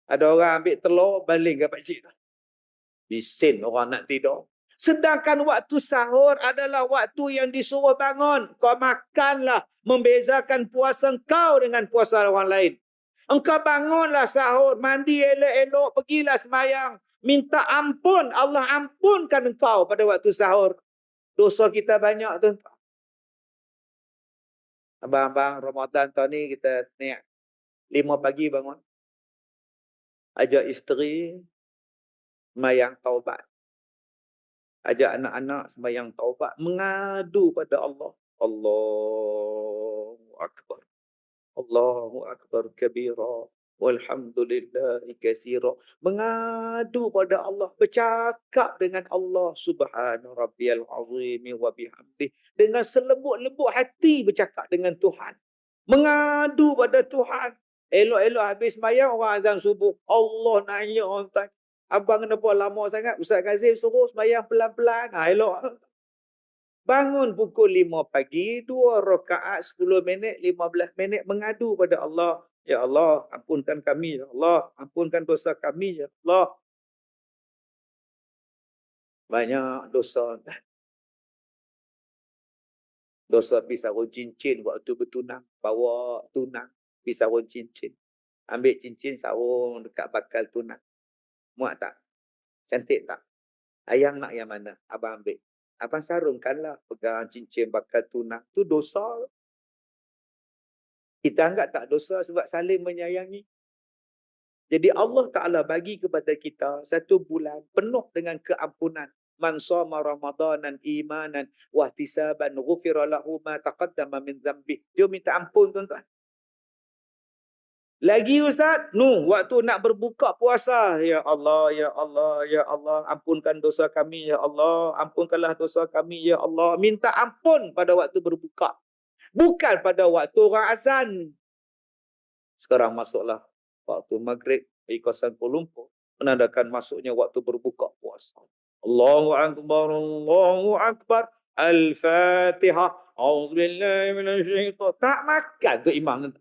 Ada orang ambil telur, baling ke pakcik. Bisin orang nak tidur. Sedangkan waktu sahur adalah waktu yang disuruh bangun. Kau makanlah, membezakan puasa kau dengan puasa orang lain. Engkau bangunlah sahur, mandi elok-elok, pergilah sembahyang. Minta ampun, Allah ampunkan engkau pada waktu sahur. Dosa kita banyak tuan-tuan. Abang-abang Ramadan tahun ni kita niat 5 pagi bangun. Ajak isteri sembahyang taubat. Ajak anak-anak sembahyang taubat. Mengadu pada Allah. Allahu Akbar. Allahu Akbar kabira. Walhamdulillahi katsira. Mengadu pada Allah. Bercakap dengan Allah. Subhana rabbiyal azim wa bihamdih. Dengan selembut-lembut hati bercakap dengan Tuhan. Mengadu pada Tuhan. Elok-elok habis sembahyang orang azan subuh. Allah nanya orang tanya. Abang kenapa lama sangat? Ustaz Kazim suruh sembahyang pelan-pelan. Elok. Bangun pukul 5 pagi, 2 rakaat 10 minit, 15 minit mengadu pada Allah. Ya Allah, ampunkan kami. Ya Allah, ampunkan dosa kami. Ya Allah. Banyak dosa. Dosa pergi sarung cincin waktu bertunang. Bawa tunang, pergi sarung cincin. Ambil cincin sarung dekat bakal tunang. Muat tak? Cantik tak? Ayang nak yang mana? Abang ambil. Abang sarungkanlah, pegang cincin bakal tunang. Tu dosa. Kita anggap tak dosa sebab saling menyayangi. Jadi Allah Ta'ala bagi kepada kita 1 bulan penuh dengan keampunan. Man shoma ramadanan imanan wa ihtisaban ghufira lahu ma taqaddama min dhanbi. Dia minta ampun tuan-tuan. Lagi Ustaz, waktu nak berbuka puasa, ya Allah, ya Allah, ya Allah, ampunkan dosa kami, ya Allah, ampunkanlah dosa kami, ya Allah. Minta ampun pada waktu berbuka. Bukan pada waktu orang azan. Sekarang masuklah waktu maghrib di kawasan Kuala Lumpur, menandakan masuknya waktu berbuka puasa. Allahu Akbar, Allahu Akbar, Al-Fatihah, Auzubillahi minasyaitan. Tak makan tu imam.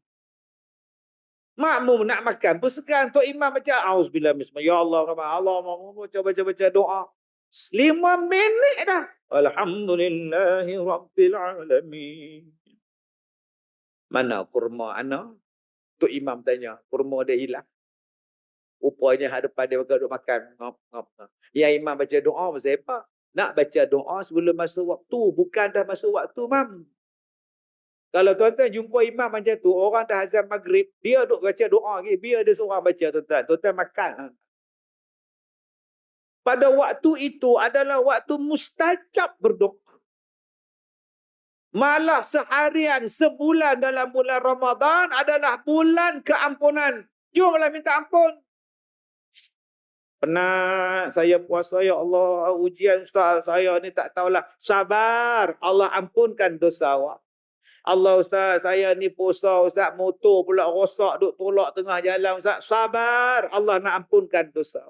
Makmum nak makan pun sekarang tu imam baca auzubillahi minasyaitan. Ya Allah, Allah baca doa. 5 minit dah. Alhamdulillahi rabbil alamin. Mana kurma ana? Tu imam tanya, kurma dia hilang. Rupanya hadapan dia duduk makan. Ngop. Ya imam baca doa pasal apa? Nak baca doa sebelum masuk waktu, bukan dah masuk waktu, mam. Kalau tuan-tuan jumpa imam macam tu, orang dah azan maghrib, dia duduk baca doa lagi, biar dia seorang baca, tuan-tuan. Tuan-tuan makan. Pada waktu itu adalah waktu mustajab berdoa. Malah seharian, sebulan dalam bulan Ramadan adalah bulan keampunan. Jomlah minta ampun. Penat saya puasa, ya Allah, ujian Ustaz, saya ni tak tahulah. Sabar, Allah ampunkan dosa awak. Allah Ustaz, saya ni puasa Ustaz, motor pula rosak, duk tolak tengah jalan Ustaz. Sabar, Allah nak ampunkan dosa.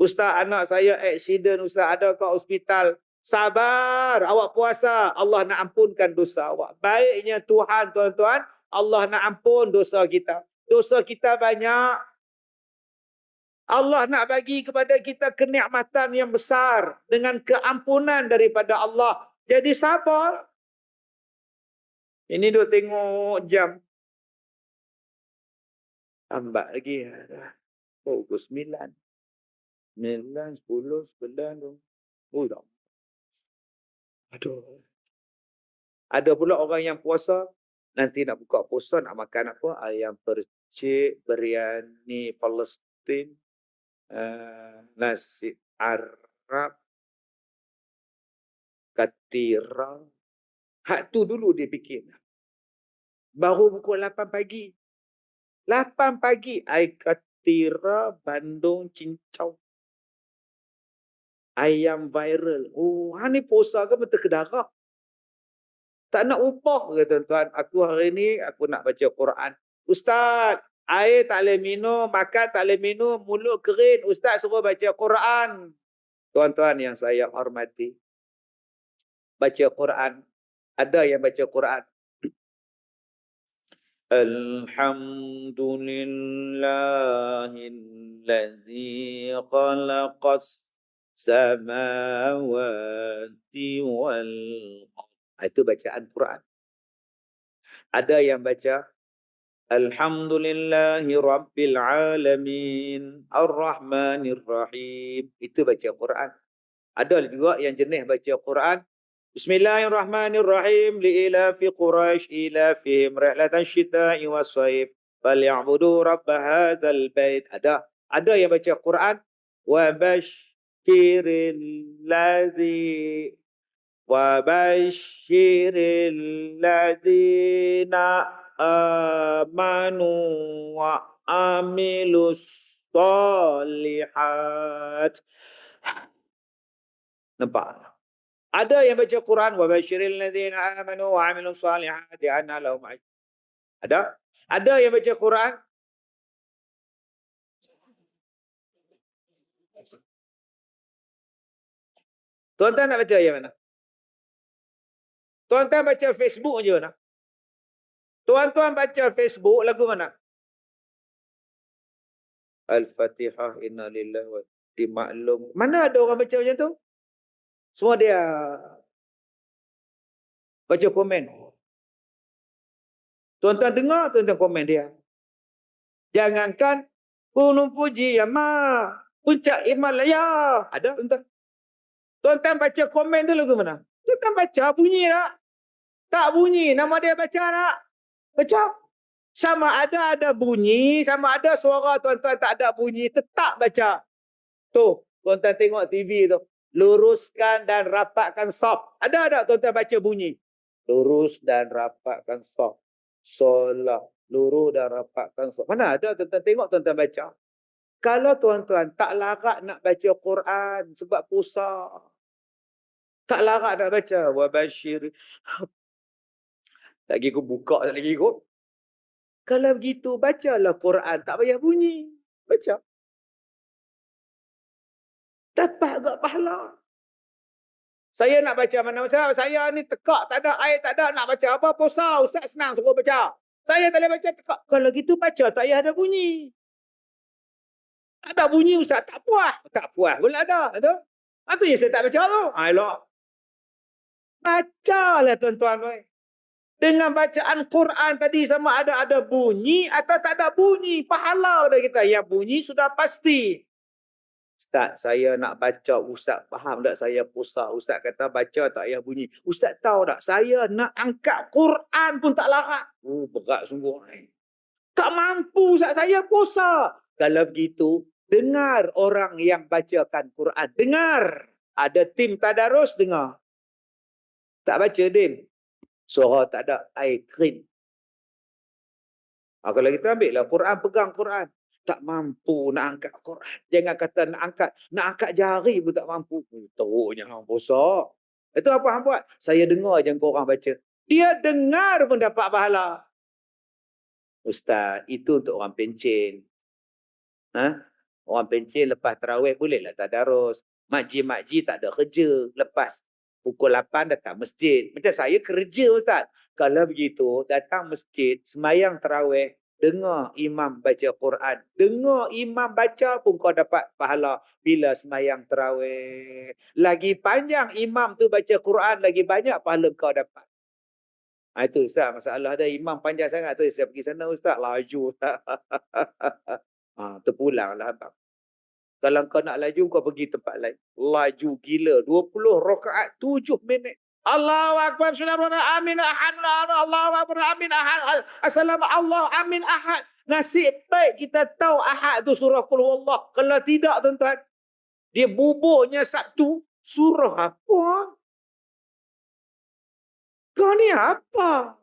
Ustaz, anak saya aksiden Ustaz, ada kat hospital. Sabar, awak puasa, Allah nak ampunkan dosa awak. Baiknya Tuhan, tuan-tuan, Allah nak ampun dosa kita. Dosa kita banyak. Allah nak bagi kepada kita kenikmatan yang besar dengan keampunan daripada Allah. Jadi sabar. Ini duk tengok jam. Tambah lagi. Pukul 9. 9, 10, 11. Oh, dah. Aduh. Ada pula orang yang puasa. Nanti nak buka puasa, nak makan apa? Ayam percik, biryani Palestin, nasi Arab, katira. Hak tu dulu dia fikir. Baru pukul 8 pagi. 8 pagi. Air katira, bandung, cincau. Ayam viral. Oh, ni puasa ke betul kedarah? Tak nak upah ke tuan-tuan? Aku hari ni, aku nak baca Quran. Ustaz, air tak boleh minum, makan tak boleh minum, mulut kering. Ustaz suruh baca Quran. Tuan-tuan yang saya hormati. Baca Quran. Ada yang baca Quran. Alhamdulillahilladzi khalaqas samawati wal ardh. Itu bacaan Quran. Ada yang baca Alhamdulillahi rabbil alamin arrahmanir rahim. Itu baca Quran. Ada juga yang jenis baca Quran. Bismillahirrahmanirrahim. Li'ilafi Quraisy ilafihim rihlatan syita'i was-sayf falyabudu rabb hadzal bait. Ada yang baca Quran. Wa basyiril ladzina amanu wa amilus shalihat. Nampak? Ada yang baca Quran, wa basyiril ladzina amanu wa amilus shalihati anna lahum ajr. Ada yang baca Quran. Tuan-tuan nak baca yang mana? Tuan-tuan baca Facebook je mana? Tuan-tuan baca Facebook lagu mana? Al-Fatihah, inna lillahi wa dimaklum. Mana ada orang baca macam tu? Semua dia baca komen. Tuan-tuan dengar, tuan-tuan komen dia. Jangankan gunung puji ya ma, puncak Himalaya. Ada tuan-tuan? Tuan-tuan baca komen tu lagu mana? Tuan-tuan baca bunyi tak? Tak bunyi, nama dia baca tak? Baca. Sama ada bunyi, sama ada suara tuan-tuan tak ada bunyi, tetap baca. Tu, tuan-tuan tengok TV tu. Luruskan dan rapatkan saf. Ada tak tuan-tuan baca bunyi? Lurus dan rapatkan saf. Solat. Luruh dan rapatkan. Mana ada tuan-tuan tengok, tuan-tuan baca. Kalau tuan-tuan tak larat nak baca Quran sebab puasa. Tak larat nak baca. Wa bashir. Tak lagi aku buka, tak lagi aku. Kalau begitu, bacalah Quran. Tak payah bunyi. Baca. Dapat agak pahala. Saya nak baca mana macam saya ni tekak, tak ada air, tak ada nak baca apa, puasa. Ustaz senang suruh baca. Saya tak boleh baca tekak. Kalau gitu baca, tak payah ada bunyi. Tak ada bunyi Ustaz, tak puas. Tak puas pun ada. Itu yang saya tak baca tu. Elok. Bacalah tuan-tuan. Dengan bacaan Quran tadi sama ada bunyi atau tak ada bunyi. Pahala dah kita. Yang bunyi sudah pasti. Ustaz, saya nak baca. Ustaz faham tak saya puasa? Ustaz kata baca tak payah bunyi. Ustaz tahu tak? Saya nak angkat Quran pun tak larat. Berat sungguh. Tak mampu Ustaz, saya puasa. Kalau begitu, dengar orang yang bacakan Quran. Dengar. Ada tim tadarus, dengar. Tak baca, Dim. Suara tak ada, air kering. Kalau kita ambil lah Quran, pegang Quran. Tak mampu nak angkat Quran. Jangan kata nak angkat jari pun tak mampu. Teruknya hang puasa. Itu apa hang buat? Saya dengar je korang baca. Dia dengar pun dapat pahala. Ustaz, itu untuk orang pencen. Orang pencen lepas tarawih bolehlah tadarus. Makcik-makcik tak ada kerja. Lepas pukul 8 datang masjid. Macam saya kerja Ustaz. Kalau begitu, datang masjid, semayang tarawih, dengar imam baca Quran. Dengar imam baca pun kau dapat pahala bila semayang tarawih. Lagi panjang imam tu baca Quran, lagi banyak pahala kau dapat. Itu Ustaz, masalah ada imam panjang sangat tu. Saya pergi sana Ustaz, laju Ustaz. Terpulanglah abang. Kalau kau nak laju, kau pergi tempat lain. Laju gila. 20 rakaat, 7 minit. Allahu Akbar. Amin ahad. Allahu Akbar. Amin ahad. Assalamualaikum. Allah. Amin ahad. Nasib baik kita tahu ahad tu surah Qul Huwallah. Kalau tidak, tuan-tuan, dia buburnya Sabtu. Surah apa? Kau ni apa?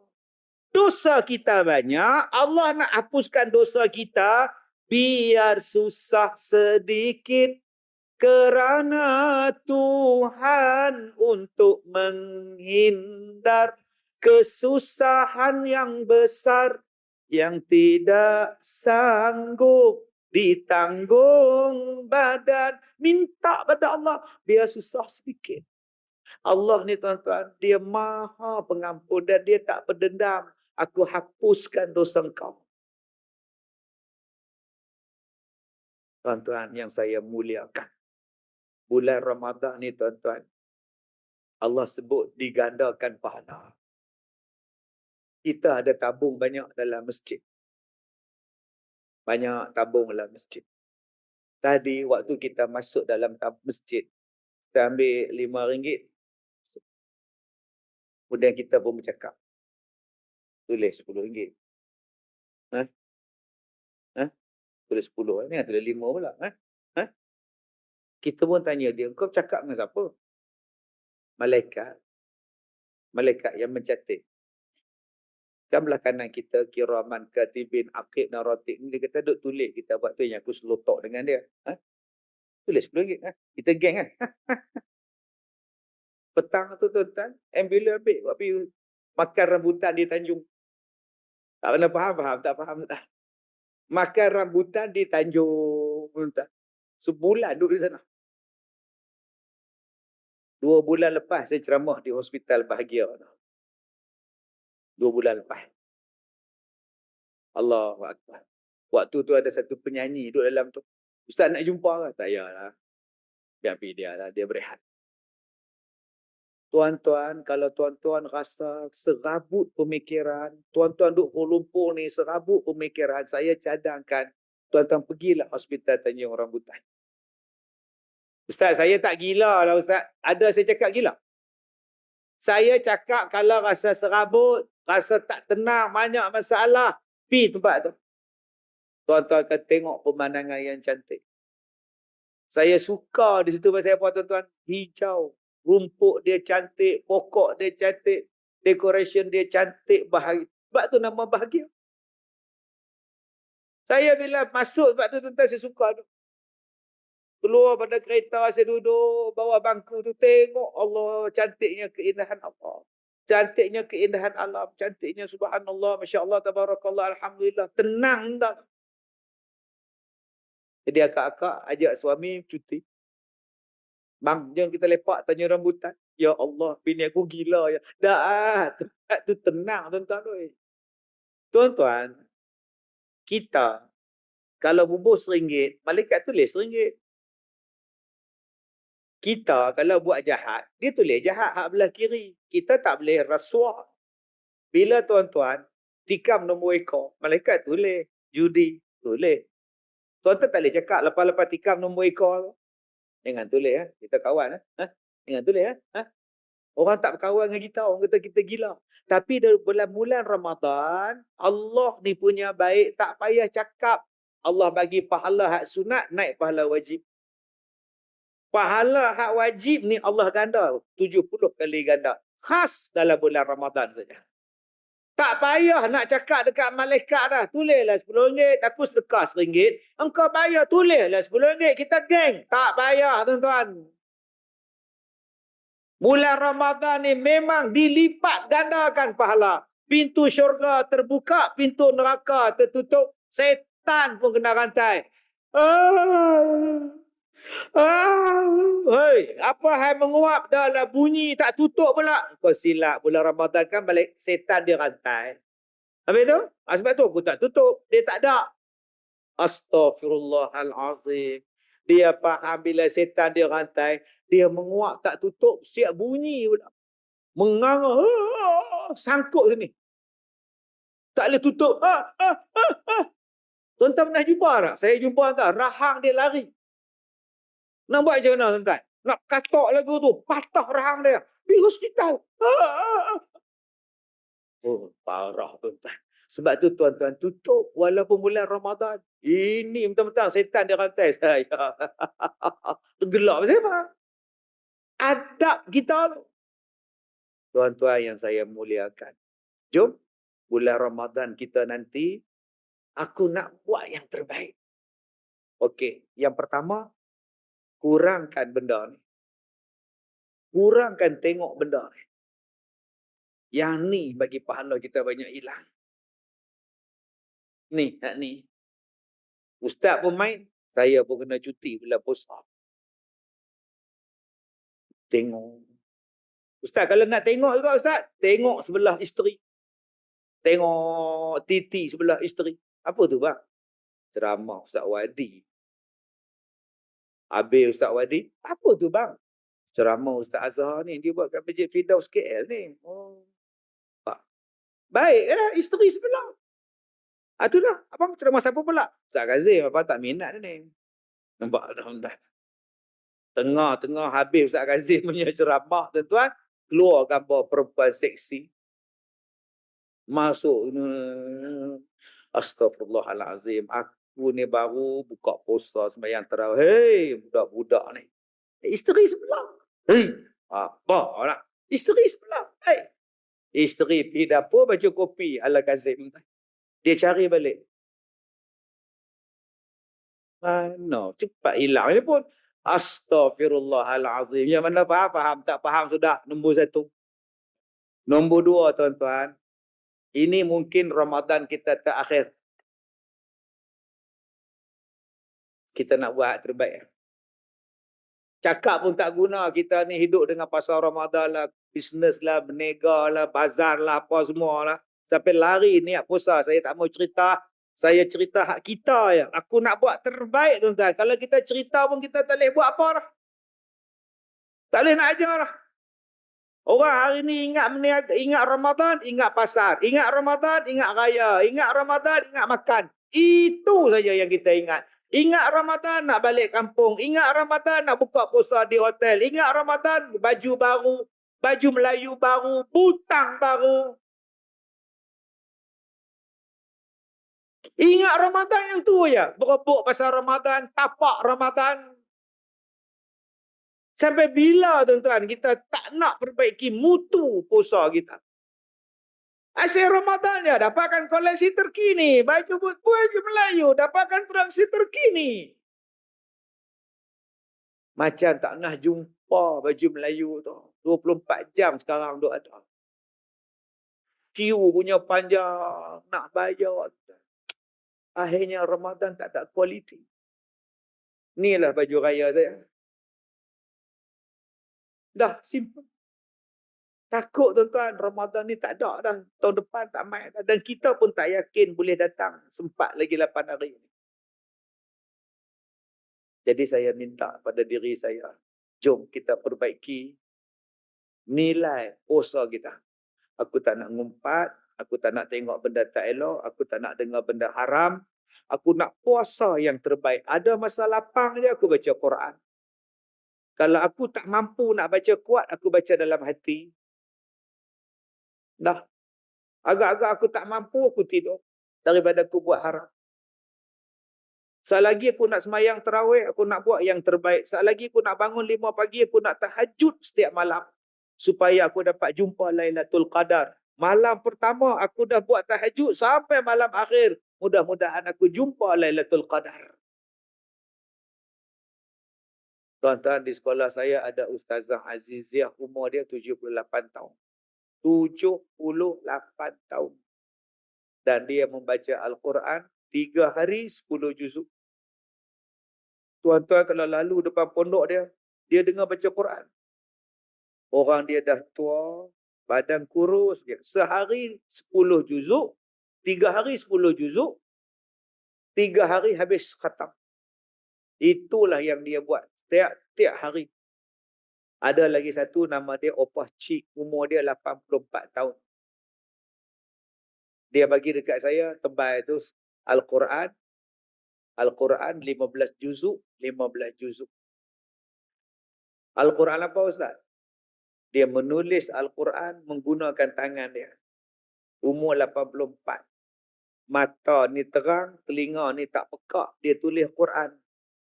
Dosa kita banyak. Allah nak hapuskan dosa kita. Biar susah sedikit kerana Tuhan untuk menghindar kesusahan yang besar yang tidak sanggup ditanggung badan. Minta pada Allah biar susah sedikit. Allah ni tuan-tuan, dia maha pengampun dan dia tak berdendam. Aku hapuskan dosa engkau. Tuan-tuan yang saya muliakan. Bulan Ramadan ni tuan-tuan, Allah sebut digandakan pahala. Kita ada tabung banyak dalam masjid. Banyak tabung dalam masjid. Tadi waktu kita masuk dalam masjid, kita ambil RM5. Kemudian kita pun bercakap. Tulis RM10. Tulis 10. Ni tulis 5 pula. Kita pun tanya dia, kau cakap dengan siapa? Malaikat. Malaikat yang mencatat. Kan belah kanan kita, kiraman katibin aqib dan ratik. Dia kata, duk tulis kita buat tu yang aku selotok dengan dia. Tulis RM10. Kita geng kan? Petang tu tuan-tuan, ambil makan rambutan di Tanjung. Tak pernah faham, tak faham dah. Makan rambutan di Tanjung. Sebulan duduk di sana. 2 bulan lepas saya ceramah di Hospital Bahagia. 2 bulan lepas. Allahu Akbar. Waktu tu ada satu penyanyi duduk dalam tu. Ustaz nak jumpa ke? Tak payahlah. Biar pergi dia lah. Dia berehat. Tuan-tuan, kalau tuan-tuan rasa serabut pemikiran, tuan-tuan duduk Kuala Lumpur ni serabut pemikiran, saya cadangkan, tuan-tuan pergilah Hospital Tanjung Rambutan. Ustaz, saya tak gila lah Ustaz. Ada saya cakap gila? Saya cakap kalau rasa serabut, rasa tak tenang, banyak masalah, pergi tempat tu. Tuan-tuan akan tengok pemandangan yang cantik. Saya suka di situ pasal apa tuan-tuan? Hijau. Rumput dia cantik, pokok dia cantik, decoration dia cantik, bahagia. Sebab tu nama bahagia. Saya bila masuk sebab tu tuan-tuan saya suka tu. Keluar pada kereta, saya duduk bawah bangku tu, tengok Allah, cantiknya keindahan Allah. Cantiknya keindahan alam, cantiknya subhanallah, masya-Allah, tabarakallah, alhamdulillah. Tenang tak? Jadi akak-akak ajak suami cuti. Bang, jom kita lepak tanya rambutan. Ya Allah, bini aku gila ya. Dah, tempat tu tenang tuan-tuan. Tuan-tuan, kita kalau bubuh RM1, malaikat tulis RM1. Kita kalau buat jahat, dia tulis jahat hak belah kiri. Kita tak boleh rasuah. Bila tuan-tuan tikam nombor ekor, malaikat tulis judi, tulis. Tuan-tuan tak boleh cakap lepas-lepas tikam nombor ekor. Jangan tulis ha? Kita kawan ha? Jangan tulis ha? Orang tak berkawan dengan kita, orang kata kita gila. Tapi dari bulan Ramadan, Allah ni punya baik, tak payah cakap. Allah bagi pahala hak sunat, naik pahala wajib. Pahala hak wajib ni Allah ganda 70 kali ganda. Khas dalam bulan Ramadan saja. Tak payah nak cakap dekat malaikat dah. Tulislah RM10, aku sedekah RM1. Engkau bayar, tulislah RM10. Kita geng. Tak payah tuan-tuan. Bulan Ramadan ni memang dilipat gandakan pahala. Pintu syurga terbuka, pintu neraka tertutup. Setan pun kena rantai. Hei, apa hal menguap dah lah bunyi tak tutup pula. Kau silap, bulan Ramadan kan balik setan dia rantai. Habis tu? Sebab tu aku tak tutup. Dia tak ada. Astaghfirullahalazim. Dia faham bila setan dia rantai, dia menguap tak tutup, siap bunyi pula. Menganga, sangkut sini. Tak boleh tutup. Tuan-tuan pernah jumpa tak? Saya jumpa tak? Rahang dia lari. Nak buat macam mana tuan-tuan? Nak katok lagu tu, patah rahang dia. Di hospital. Oh, parah tuan-tuan. Sebab tu tuan-tuan tutup walaupun bulan Ramadan. Ini betul-betul setan dia rantai saya. Gelap siapa? Adab kita tu. Tuan-tuan yang saya muliakan. Jom, bulan Ramadan kita nanti, aku nak buat yang terbaik. Okey, yang pertama, kurangkan benda ni. Kurangkan tengok benda ni. Yang ni bagi pahala kita banyak hilang. Ni, hak ni. Ustaz pun main, saya pun kena cuti bulan puasa. Tengok. Ustaz kalau nak tengok juga Ustaz, tengok sebelah isteri. Tengok titi sebelah isteri. Apa tu bang? Ceramah Ustaz Wadi. Habis Ustaz Wadi, apa tu bang? Ceramah Ustaz Azhar ni, dia buat kat Masjid Firdaus KL ni. Oh. Baik lah, isteri sebelah. Itulah, abang ceramah siapa pula? Ustaz Kazim, abang tak minat ni. Nampak dah. Tengah-tengah habis Ustaz Kazim punya ceramah, tuan-tuan, keluar gambar perempuan seksi. Masuk. Astaghfirullahalazim. Aku ni baru buka puasa sembahyang tarawih. Hei, budak-budak ni. Isteri sebelah. Hei, apa nak? Isteri sebelah. Hei. Isteri pergi dapur baca kopi ala Kazim. Dia cari balik. Mana? Cepat hilang ni pun. Astaghfirullahalazim. Yang mana faham? Tak faham sudah. Nombor 1. Nombor 2, tuan-tuan. Ini mungkin Ramadan kita terakhir. Kita nak buat terbaik. Cakap pun tak guna. Kita ni hidup dengan pasal Ramadan lah. Bisnes lah, berniaga lah, bazar lah, apa semua lah. Sampai lari niat puasa. Saya tak mau cerita. Saya cerita hak kita ya. Aku nak buat terbaik tuan-tuan. Kalau kita cerita pun kita tak boleh buat apa dah. Tak boleh nak ajar dah. Orang hari ni ingat Ramadan, ingat pasar. Ingat Ramadan, ingat raya. Ingat Ramadan, ingat makan. Itu saja yang kita ingat. Ingat Ramadan nak balik kampung. Ingat Ramadan nak buka puasa di hotel. Ingat Ramadan baju baru. Baju Melayu baru. Butang baru. Ingat Ramadan yang tu ya. Berebut pasal Ramadan. Tapak Ramadan. Sampai bila tuan-tuan kita tak nak perbaiki mutu puasa kita? Asyik Ramadan ya, dapatkan koleksi terkini. Baju Melayu, dapatkan traksi terkini. Macam tak nak jumpa baju Melayu tu. 24 jam sekarang tu ada. Queue punya panjang, nak bayar. Akhirnya Ramadan tak ada kualiti. Inilah baju raya saya. Dah, simple. Takut tuan-tuan, Ramadan ni tak ada dah. Tahun depan tak main dah. Dan kita pun tak yakin boleh datang. Sempat lagi 8 hari. Jadi saya minta pada diri saya, jom kita perbaiki nilai puasa kita. Aku tak nak ngumpat, aku tak nak tengok benda tak elok, aku tak nak dengar benda haram. Aku nak puasa yang terbaik. Ada masa lapang je aku baca Quran. Kalau aku tak mampu nak baca kuat, aku baca dalam hati. Dah. Agak-agak aku tak mampu, aku tidur. Daripada aku buat haram. Saat lagi aku nak semayang tarawih, aku nak buat yang terbaik. Saat lagi aku nak bangun 5 pagi, aku nak tahajud setiap malam. Supaya aku dapat jumpa Lailatul Qadar. Malam pertama aku dah buat tahajud sampai malam akhir. Mudah-mudahan aku jumpa Lailatul Qadar. Tuan-tuan, di sekolah saya ada Ustazah Aziziah, umur dia 78 tahun. 78 tahun. Dan dia membaca Al-Quran 3 hari 10 juzuk. Tuan-tuan kalau lalu depan pondok dia dengar baca Quran. Orang dia dah tua, badan kurus. Sehari 10 juzuk, 3 hari 10 juzuk, 3 hari habis khatam. Itulah yang dia buat tiap hari. Ada lagi satu nama dia Opah Cik, umur dia 84 tahun. Dia bagi dekat saya tebal tu Al-Quran 15 juzuk, 15 juzuk. Al-Quran apa Ustaz? Dia menulis Al-Quran menggunakan tangan dia. Umur 84. Mata ni terang, telinga ni tak pekak. Dia tulis Quran.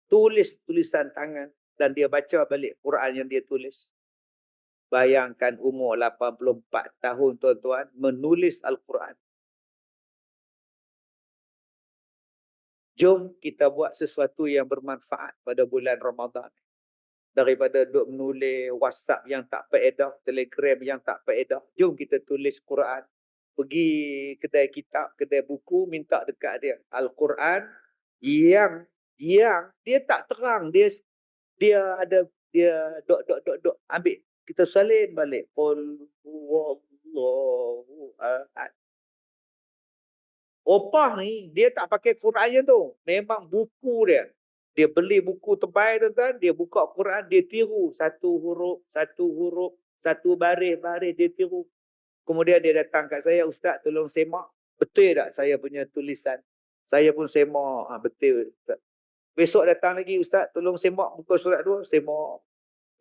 Tulis tulisan tangan. Dan dia baca balik Quran yang dia tulis. Bayangkan umur 84 tahun tuan-tuan menulis Al-Quran. Jom kita buat sesuatu yang bermanfaat pada bulan Ramadan. Daripada duk menulis WhatsApp yang tak faedah, Telegram yang tak faedah. Jom kita tulis Quran. Pergi kedai kitab, kedai buku, minta dekat dia. Al-Quran yang dia tak terang. Dia ada, dia dok ambil. Kita salin balik. Qul huwallahu ahad. Opah ni, dia tak pakai Quran je tu. Memang buku dia. Dia beli buku tebal tuan-tuan, dia buka Quran, dia tiru satu huruf, satu baris dia tiru. Kemudian dia datang kat saya, Ustaz tolong semak. Betul tak saya punya tulisan? Saya pun semak, betul. Ustaz. Besok datang lagi, Ustaz tolong semak muka surat 2, semak.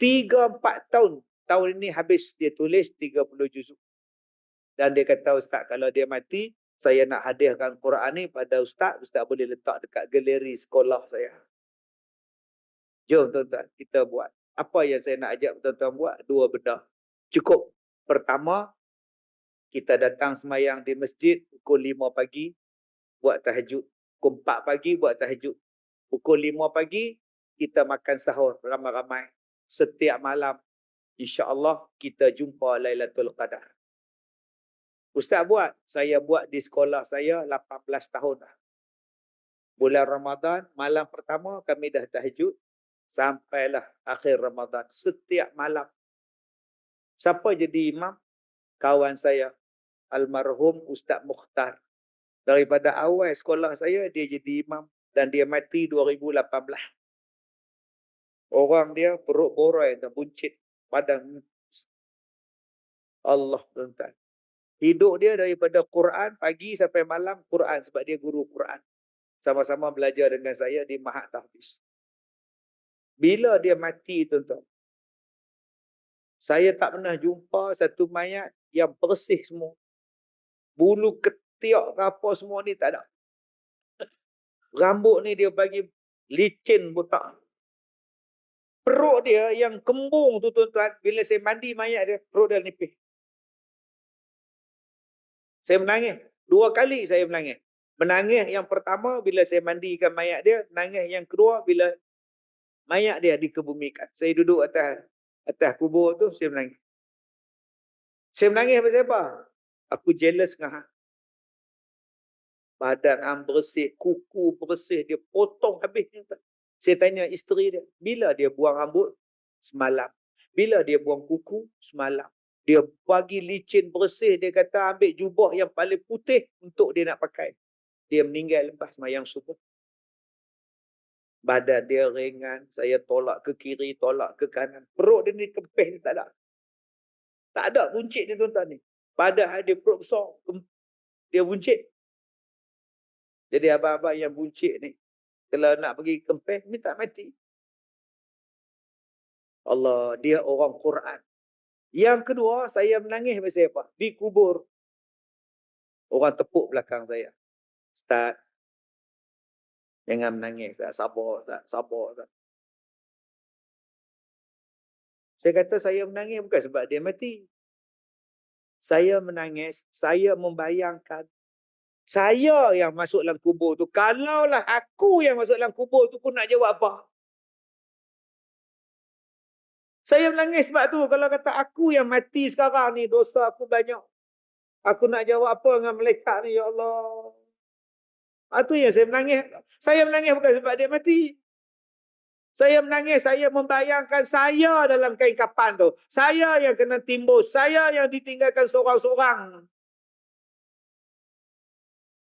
3-4 tahun. Tahun ini habis dia tulis 30 juzuk. Dan dia kata, Ustaz kalau dia mati, saya nak hadiahkan Quran ni pada Ustaz. Ustaz boleh letak dekat galeri sekolah saya. Jom tuan-tuan, kita buat. Apa yang saya nak ajak tuan-tuan buat? 2 benda. Cukup. Pertama, kita datang semayang di masjid pukul 5 pagi, buat tahajud. Pukul 4 pagi, buat tahajud. Pukul 5 pagi, kita makan sahur ramai-ramai. Setiap malam, insya-Allah kita jumpa Lailatul Qadar. Ustaz buat, saya buat di sekolah saya 18 tahun dah. Bulan Ramadan, malam pertama kami dah tahajud, sampailah akhir Ramadan. Setiap malam. Siapa jadi imam? Kawan saya, almarhum Ustaz Mukhtar. Daripada awal sekolah saya, dia jadi imam. Dan dia mati 2018. Orang dia perut borai dan buncit. Badan. Allah tuan-tuan. Hidup dia daripada Quran, pagi sampai malam Quran. Sebab dia guru Quran. Sama-sama belajar dengan saya di Mahat Tahfiz. Bila dia mati tuan-tuan, saya tak pernah jumpa satu mayat yang bersih semua. Bulu ketiak ke apa semua ni tak ada. Rambut ni dia bagi licin botak. Perut dia yang kembung tu tuan-tuan, bila saya mandi mayat dia, perut dia nipis. Saya menangis. 2 kali saya menangis. Menangis yang pertama bila saya mandikan mayat dia. Menangis yang kedua bila mayat dia dikebumikan. Saya duduk atas kubur tu, saya menangis. Saya menangis pasal apa? Aku jealous dengan hang. Badan hang bersih, kuku bersih, dia potong habis. Saya tanya isteri dia, bila dia buang rambut? Semalam. Bila dia buang kuku? Semalam. Dia bagi licin bersih, dia kata ambil jubah yang paling putih untuk dia nak pakai. Dia meninggal lepas sembahyang subuh. Badan dia ringan, saya tolak ke kiri, tolak ke kanan. Perut dia ni kempis, dia tak ada. Tak ada buncit ni tuan-tuan ni. Badan dia perut besar, dia buncit. Jadi abang-abang yang buncit ni, kalau nak pergi kempis, ni tak mati. Allah, dia orang Quran. Yang kedua, saya menangis pasal apa? Di kubur. Orang tepuk belakang saya. Ustaz, jangan menangis. Sabar, Ustaz. Sabar, Ustaz. Saya kata saya menangis bukan sebab dia mati. Saya menangis, saya membayangkan saya yang masuk dalam kubur tu. Kalaulah aku yang masuk dalam kubur tu, aku nak jawab apa? Saya menangis sebab tu. Kalau kata aku yang mati sekarang ni, dosa aku banyak. Aku nak jawab apa dengan malaikat ni, ya Allah. Itu yang saya menangis. Saya menangis bukan sebab dia mati. Saya menangis, saya membayangkan saya dalam kain kapan tu. Saya yang kena timbus. Saya yang ditinggalkan seorang-seorang.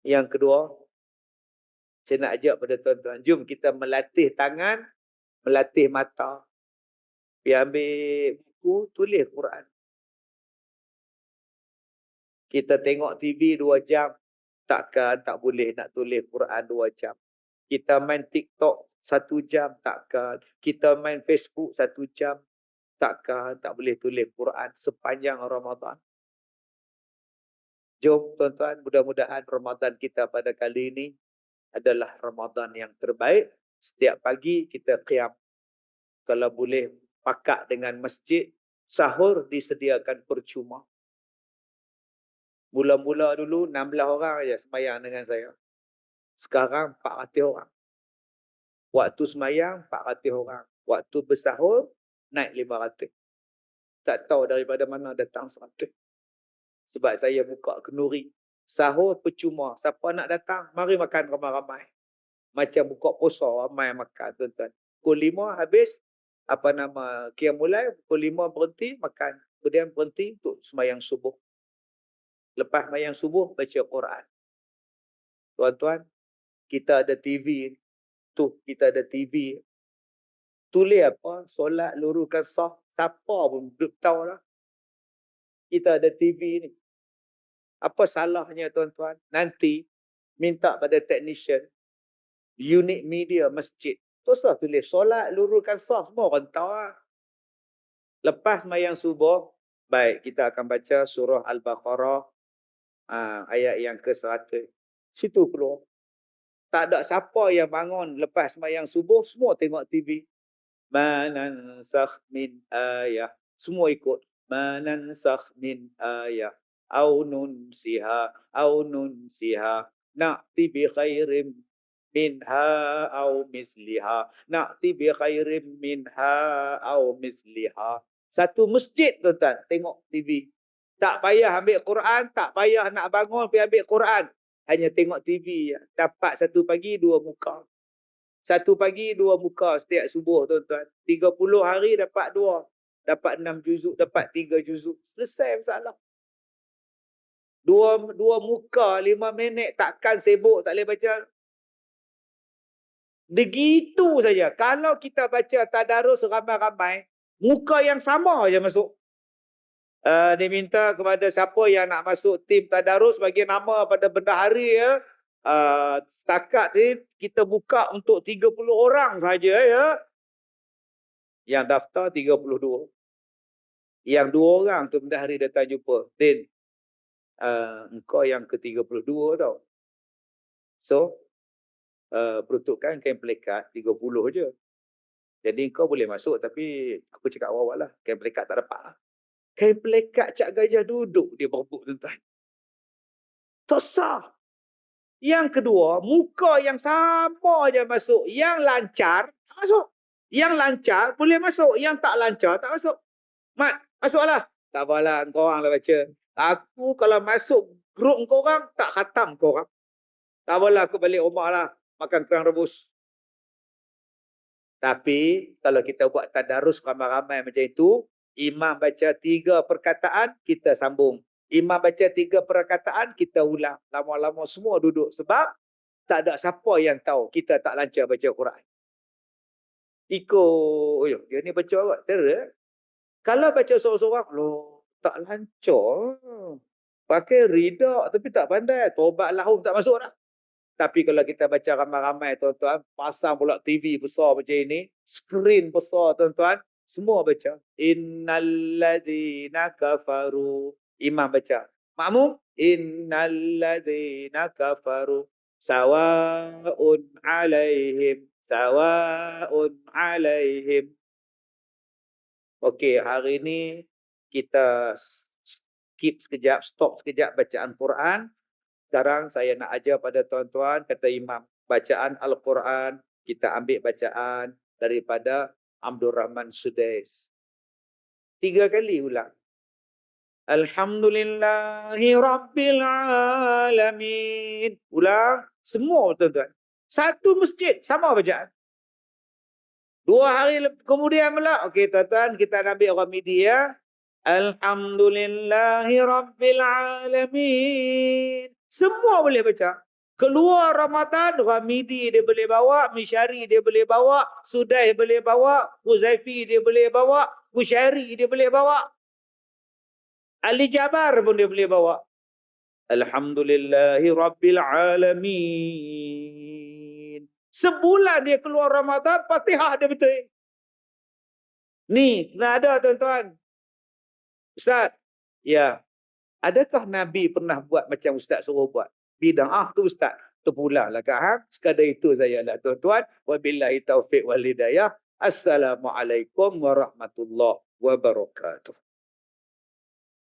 Yang kedua, saya nak ajak pada tuan-tuan, jom kita melatih tangan, melatih mata. Pergi ambil buku, tulis Quran. Kita tengok TV 2 jam, takkan tak boleh nak tulis Quran 2 jam. Kita main TikTok 1 jam, takkan. Kita main Facebook 1 jam, takkan tak boleh tulis Quran sepanjang Ramadan. Jom tuan-tuan, mudah-mudahan Ramadan kita pada kali ini adalah Ramadan yang terbaik. Setiap pagi kita qiyam. Kalau boleh pakat dengan masjid, sahur disediakan percuma. Mula-mula dulu 16 orang aja sembahyang dengan saya. Sekarang 400 orang. Waktu sembahyang 400 orang. Waktu bersahur naik 500. Tak tahu daripada mana datang 100. Sebab saya buka kenduri. Sahur percuma. Siapa nak datang, mari makan ramai-ramai. Macam buka puasa, ramai makan tuan-tuan. Pukul 5 habis, qiyam mulai, pukul 5 berhenti, makan. Kemudian berhenti untuk sembahyang subuh. Lepas sembahyang subuh, baca Quran. Tuan-tuan, kita ada TV. Kita ada TV. Tulis apa? Solat luruskan saf. Siapa pun tahu lah. Kita ada TV ni. Apa salahnya tuan-tuan? Nanti minta pada technician, unit media masjid. Teruslah tulis solat luruskan saf. Semua orang tahu lah. Lepas sembahyang subuh, baik, kita akan baca surah Al-Baqarah, ayat yang ke-100. Situ keluar. Tak ada siapa yang bangun lepas sembahyang subuh, semua tengok TV. Manansakh min ayah. Semua ikut. Manansakh min ayah. Au nunsiha. Na'ti bi khairim minha au misliha. Na'ti bi khairim minha au misliha. Satu masjid tuan-tuan tengok TV. Tak payah ambil Quran, tak payah nak bangun pergi ambil Quran. Hanya tengok TV. Dapat satu pagi, 2 muka. Satu pagi, 2 muka setiap subuh tuan-tuan. 30 hari dapat 2. Dapat 6 juzuk, dapat 3 juzuk. Selesai masalah. 2 muka, 5 minit, takkan sibuk, tak boleh baca. Begitu saja. Kalau kita baca tadarus ramai-ramai, muka yang sama je masuk. Diminta kepada siapa yang nak masuk tim tadarus, bagi nama pada bendahari ya. Setakat ni kita buka untuk 30 orang saja ya. Yang daftar 32. Yang 2 orang tu bendahari datang jumpa. Din, engkau yang ke-32 tau. So, peruntukan kain pelikat 30 je. Jadi kau boleh masuk, tapi aku cakap awal-awal lah. Kain pelikat tak dapat lah. Kain pelikat Cak Gajah duduk dia berebut tuan-tuan. Tak sah. Yang kedua, muka yang sama je masuk. Yang lancar, tak masuk. Yang lancar boleh masuk. Yang tak lancar, tak masuk. Mat, masuklah. Tak apalah, kau orang lah baca. Aku kalau masuk grup kau orang, tak khatam kau orang. Tak apalah, aku balik rumah lah. Makan kerang rebus. Tapi, kalau kita buat tadarus ramai-ramai macam itu, imam baca 3 perkataan, kita sambung. Imam baca 3 perkataan, kita ulang. Lama-lama semua duduk. Sebab, tak ada siapa yang tahu kita tak lancar baca Quran. Dia ni baca awak, terus. Kalau baca seorang-seorang, loh, tak lancar. Pakai ridak tapi tak pandai. Tobat lahum tak masuk dah. Tapi kalau kita baca ramai-ramai, tuan-tuan, pasang pula TV besar macam ini, skrin besar, tuan-tuan, semua baca. Innalladzina kafaru. Imam baca. Makmum, innalladzina kafaru. Sawa'un alaihim. Sawa'un alaihim. Okey, hari ini kita skip sekejap, stop sekejap bacaan Quran. Sekarang saya nak ajar pada tuan-tuan, kata imam, bacaan Al-Quran, kita ambil bacaan daripada Abdul Rahman Sudais. 3 kali ulang. Alhamdulillahi Rabbil Alamin. Ulang, semua tuan-tuan. Satu masjid, sama bacaan. 2 hari kemudian pula, okey tuan-tuan, kita nak ambil orang media. Alhamdulillahi Rabbil Alamin. Semua boleh baca. Keluar Ramadan, Ramidi dia boleh bawa, Mishari dia boleh bawa, Sudais boleh bawa, Huzaifi dia boleh bawa, Qushayri dia boleh bawa. Ali Jabar pun dia boleh bawa. Alhamdulillahi Rabbil Alamin. Sebulan dia keluar Ramadan, Fatihah dia betul. Ni, kena ada tuan-tuan. Ustaz, ya. Adakah Nabi pernah buat macam Ustaz suruh buat? Bid'ah tu Ustaz. Terpulanglah kat hang. Sekadar itu saya lah tuan-tuan. Wabillahi taufiq wal hidayah. Assalamualaikum warahmatullahi wabarakatuh.